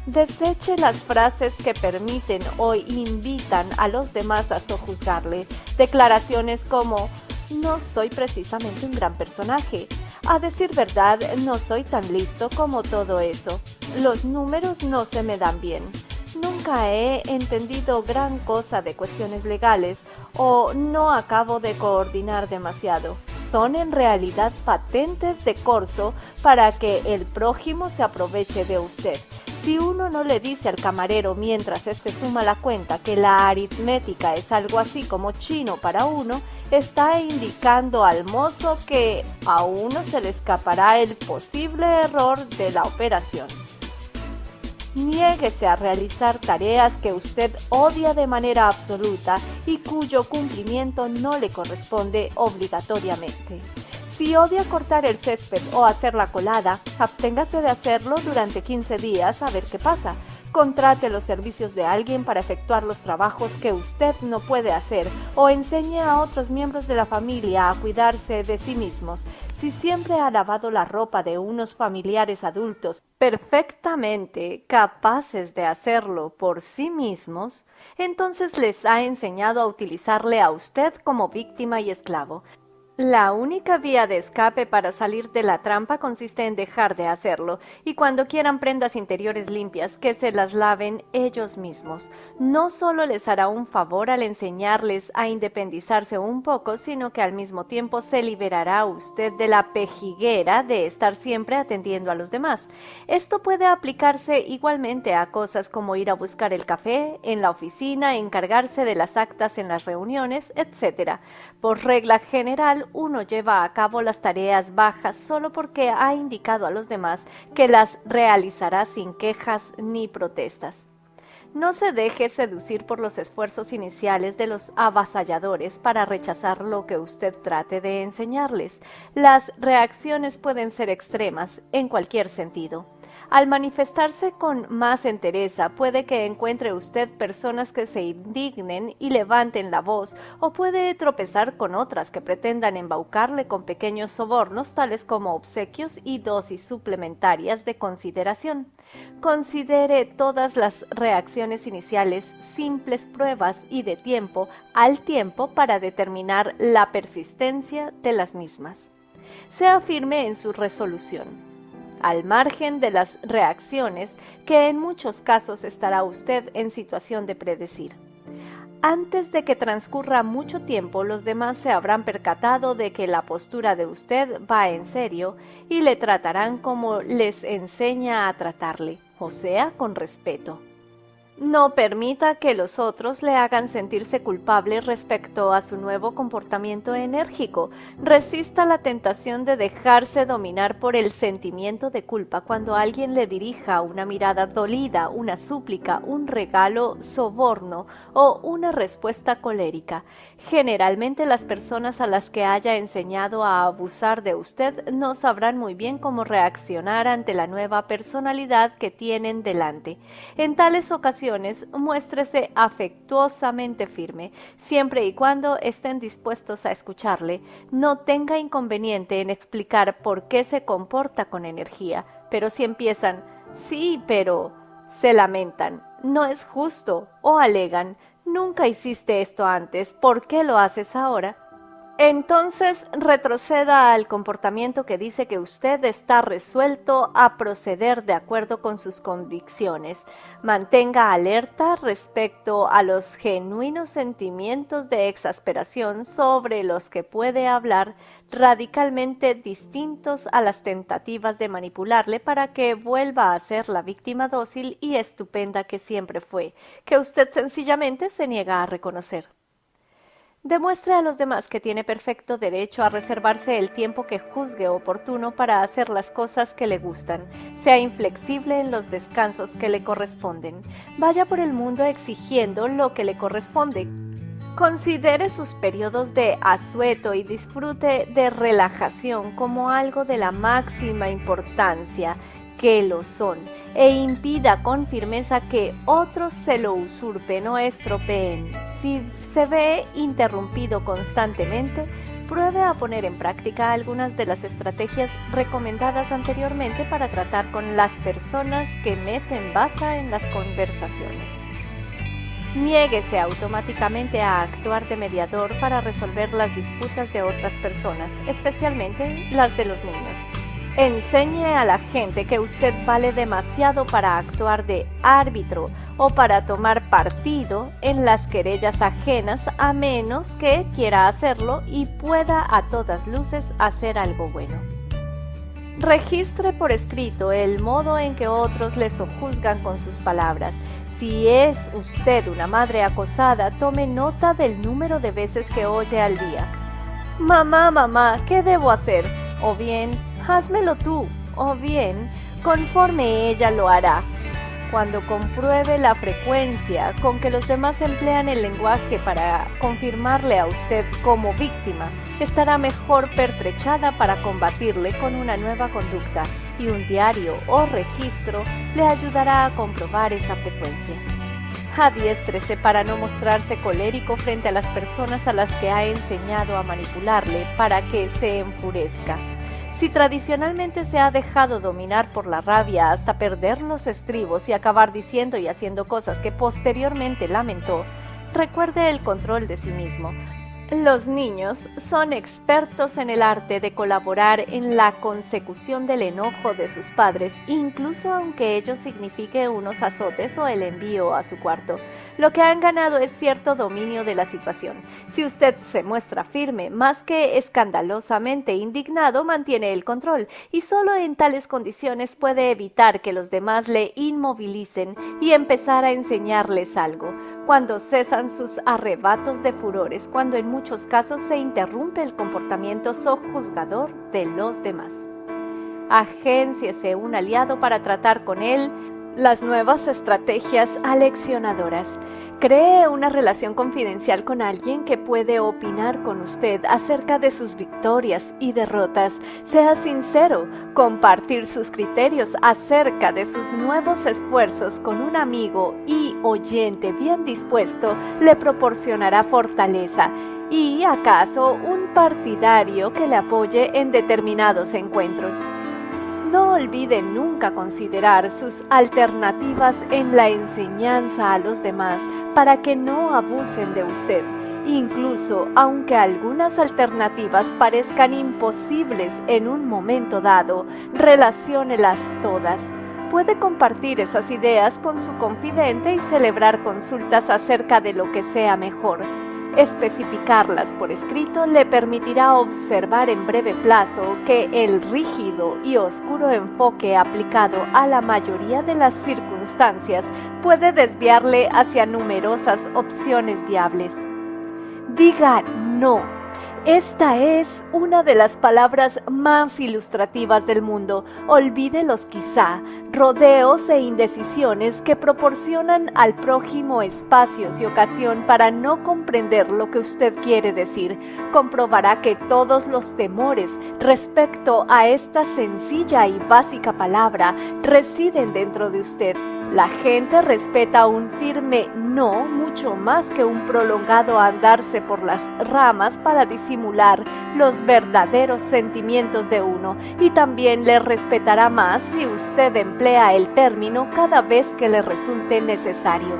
Deseche las frases que permiten o invitan a los demás a sojuzgarle. Declaraciones como: no soy precisamente un gran personaje. A decir verdad, no soy tan listo como todo eso. Los números no se me dan bien. Nunca he entendido gran cosa de cuestiones legales o no acabo de coordinar demasiado. Son en realidad patentes de corso para que el prójimo se aproveche de usted. Si uno no le dice al camarero mientras éste suma la cuenta que la aritmética es algo así como chino para uno, está indicando al mozo que a uno se le escapará el posible error de la operación. Niéguese a realizar tareas que usted odia de manera absoluta y cuyo cumplimiento no le corresponde obligatoriamente. Si odia cortar el césped o hacer la colada, absténgase de hacerlo durante 15 días a ver qué pasa. Contrate los servicios de alguien para efectuar los trabajos que usted no puede hacer o enseñe a otros miembros de la familia a cuidarse de sí mismos. Si siempre ha lavado la ropa de unos familiares adultos perfectamente capaces de hacerlo por sí mismos, entonces les ha enseñado a utilizarle a usted como víctima y esclavo. La única vía de escape para salir de la trampa consiste en dejar de hacerlo, y cuando quieran prendas interiores limpias, que se las laven ellos mismos. No solo les hará un favor al enseñarles a independizarse un poco, sino que al mismo tiempo se liberará usted de la pejiguera de estar siempre atendiendo a los demás. Esto puede aplicarse igualmente a cosas como ir a buscar el café en la oficina, encargarse de las actas en las reuniones, etc. Por regla general, uno lleva a cabo las tareas bajas solo porque ha indicado a los demás que las realizará sin quejas ni protestas. No se deje seducir por los esfuerzos iniciales de los avasalladores para rechazar lo que usted trate de enseñarles. Las reacciones pueden ser extremas en cualquier sentido. Al manifestarse con más entereza, puede que encuentre usted personas que se indignen y levanten la voz, o puede tropezar con otras que pretendan embaucarle con pequeños sobornos, tales como obsequios y dosis suplementarias de consideración. Considere todas las reacciones iniciales simples pruebas y de tiempo al tiempo para determinar la persistencia de las mismas. Sea firme en su resolución. Al margen de las reacciones que en muchos casos estará usted en situación de predecir. Antes de que transcurra mucho tiempo, los demás se habrán percatado de que la postura de usted va en serio y le tratarán como les enseña a tratarle, o sea, con respeto. No permita que los otros le hagan sentirse culpable respecto a su nuevo comportamiento enérgico. Resista la tentación de dejarse dominar por el sentimiento de culpa cuando alguien le dirija una mirada dolida, una súplica, un regalo, soborno o una respuesta colérica. Generalmente las personas a las que haya enseñado a abusar de usted no sabrán muy bien cómo reaccionar ante la nueva personalidad que tienen delante. En tales ocasiones, muéstrese afectuosamente firme, siempre y cuando estén dispuestos a escucharle. No tenga inconveniente en explicar por qué se comporta con energía, pero si empiezan, sí, pero, se lamentan, no es justo, o alegan, nunca hiciste esto antes, ¿por qué lo haces ahora? Entonces retroceda al comportamiento que dice que usted está resuelto a proceder de acuerdo con sus convicciones. Mantenga alerta respecto a los genuinos sentimientos de exasperación sobre los que puede hablar, radicalmente distintos a las tentativas de manipularle para que vuelva a ser la víctima dócil y estupenda que siempre fue, que usted sencillamente se niega a reconocer. Demuestre a los demás que tiene perfecto derecho a reservarse el tiempo que juzgue oportuno para hacer las cosas que le gustan. Sea inflexible en los descansos que le corresponden. Vaya por el mundo exigiendo lo que le corresponde. Considere sus periodos de asueto y disfrute de relajación como algo de la máxima importancia, que lo son, e impida con firmeza que otros se lo usurpen o estropeen. Si se ve interrumpido constantemente, pruebe a poner en práctica algunas de las estrategias recomendadas anteriormente para tratar con las personas que meten baza en las conversaciones. Niéguese automáticamente a actuar de mediador para resolver las disputas de otras personas, especialmente las de los niños. Enseñe a la gente que usted vale demasiado para actuar de árbitro o para tomar partido en las querellas ajenas, a menos que quiera hacerlo y pueda a todas luces hacer algo bueno. Registre por escrito el modo en que otros le sojuzgan con sus palabras. Si es usted una madre acosada, tome nota del número de veces que oye al día. Mamá, mamá, ¿qué debo hacer? O bien, házmelo tú, o bien, conforme ella lo hará. Cuando compruebe la frecuencia con que los demás emplean el lenguaje para confirmarle a usted como víctima, estará mejor pertrechada para combatirle con una nueva conducta, y un diario o registro le ayudará a comprobar esa frecuencia. Adiéstrese para no mostrarse colérico frente a las personas a las que ha enseñado a manipularle para que se enfurezca. Si tradicionalmente se ha dejado dominar por la rabia hasta perder los estribos y acabar diciendo y haciendo cosas que posteriormente lamentó, recuerde el control de sí mismo. Los niños son expertos en el arte de colaborar en la consecución del enojo de sus padres, incluso aunque ello signifique unos azotes o el envío a su cuarto. Lo que han ganado es cierto dominio de la situación. Si usted se muestra firme, más que escandalosamente indignado, mantiene el control, y solo en tales condiciones puede evitar que los demás le inmovilicen y empezar a enseñarles algo. Cuando cesan sus arrebatos de furores, cuando en muchos casos se interrumpe el comportamiento sojuzgador de los demás. Agénciese un aliado para tratar con él las nuevas estrategias aleccionadoras. Cree una relación confidencial con alguien que puede opinar con usted acerca de sus victorias y derrotas. Sea sincero, compartir sus criterios acerca de sus nuevos esfuerzos con un amigo y oyente bien dispuesto le proporcionará fortaleza y, acaso, un partidario que le apoye en determinados encuentros. No olvide nunca considerar sus alternativas en la enseñanza a los demás para que no abusen de usted. Incluso aunque algunas alternativas parezcan imposibles en un momento dado, relaciónelas todas. Puede compartir esas ideas con su confidente y celebrar consultas acerca de lo que sea mejor. Especificarlas por escrito le permitirá observar en breve plazo que el rígido y oscuro enfoque aplicado a la mayoría de las circunstancias puede desviarle hacia numerosas opciones viables. Diga no. Esta es una de las palabras más ilustrativas del mundo. Olvide los quizá, rodeos e indecisiones que proporcionan al prójimo espacios y ocasión para no comprender lo que usted quiere decir. Comprobará que todos los temores respecto a esta sencilla y básica palabra residen dentro de usted. La gente respeta un firme no mucho más que un prolongado andarse por las ramas para disimular los verdaderos sentimientos de uno, y también le respetará más si usted emplea el término cada vez que le resulte necesario.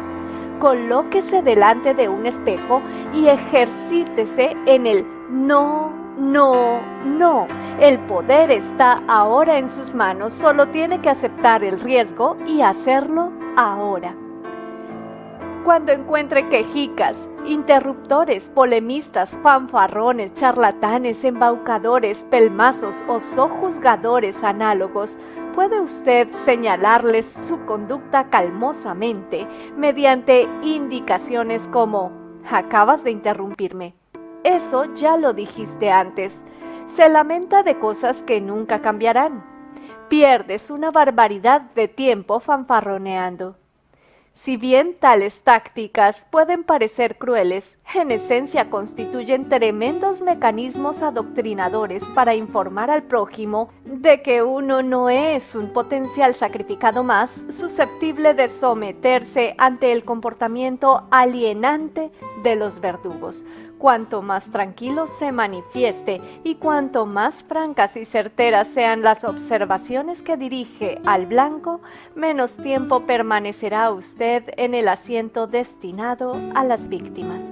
Colóquese delante de un espejo y ejercítese en el no, no, no. El poder está ahora en sus manos, solo tiene que aceptar el riesgo y hacerlo ahora. Cuando encuentre quejicas, interruptores, polemistas, fanfarrones, charlatanes, embaucadores, pelmazos o sojuzgadores análogos, puede usted señalarles su conducta calmosamente mediante indicaciones como: acabas de interrumpirme. Eso ya lo dijiste antes. Se lamenta de cosas que nunca cambiarán. Pierdes una barbaridad de tiempo fanfarroneando. Si bien tales tácticas pueden parecer crueles, en esencia constituyen tremendos mecanismos adoctrinadores para informar al prójimo de que uno no es un potencial sacrificado más susceptible de someterse ante el comportamiento alienante de los verdugos. Cuanto más tranquilo se manifieste y cuanto más francas y certeras sean las observaciones que dirige al blanco, menos tiempo permanecerá usted en el asiento destinado a las víctimas.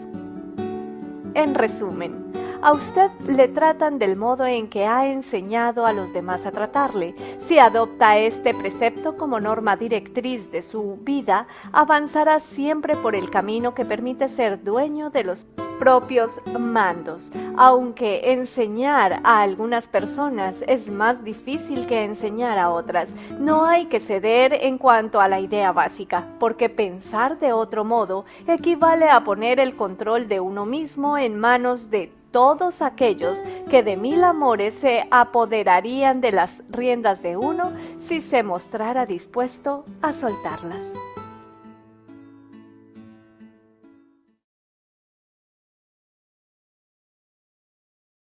En resumen, a usted le tratan del modo en que ha enseñado a los demás a tratarle. Si adopta este precepto como norma directriz de su vida, avanzará siempre por el camino que permite ser dueño de los propios mandos. Aunque enseñar a algunas personas es más difícil que enseñar a otras, no hay que ceder en cuanto a la idea básica, porque pensar de otro modo equivale a poner el control de uno mismo en manos de todos aquellos que de mil amores se apoderarían de las riendas de uno si se mostrara dispuesto a soltarlas.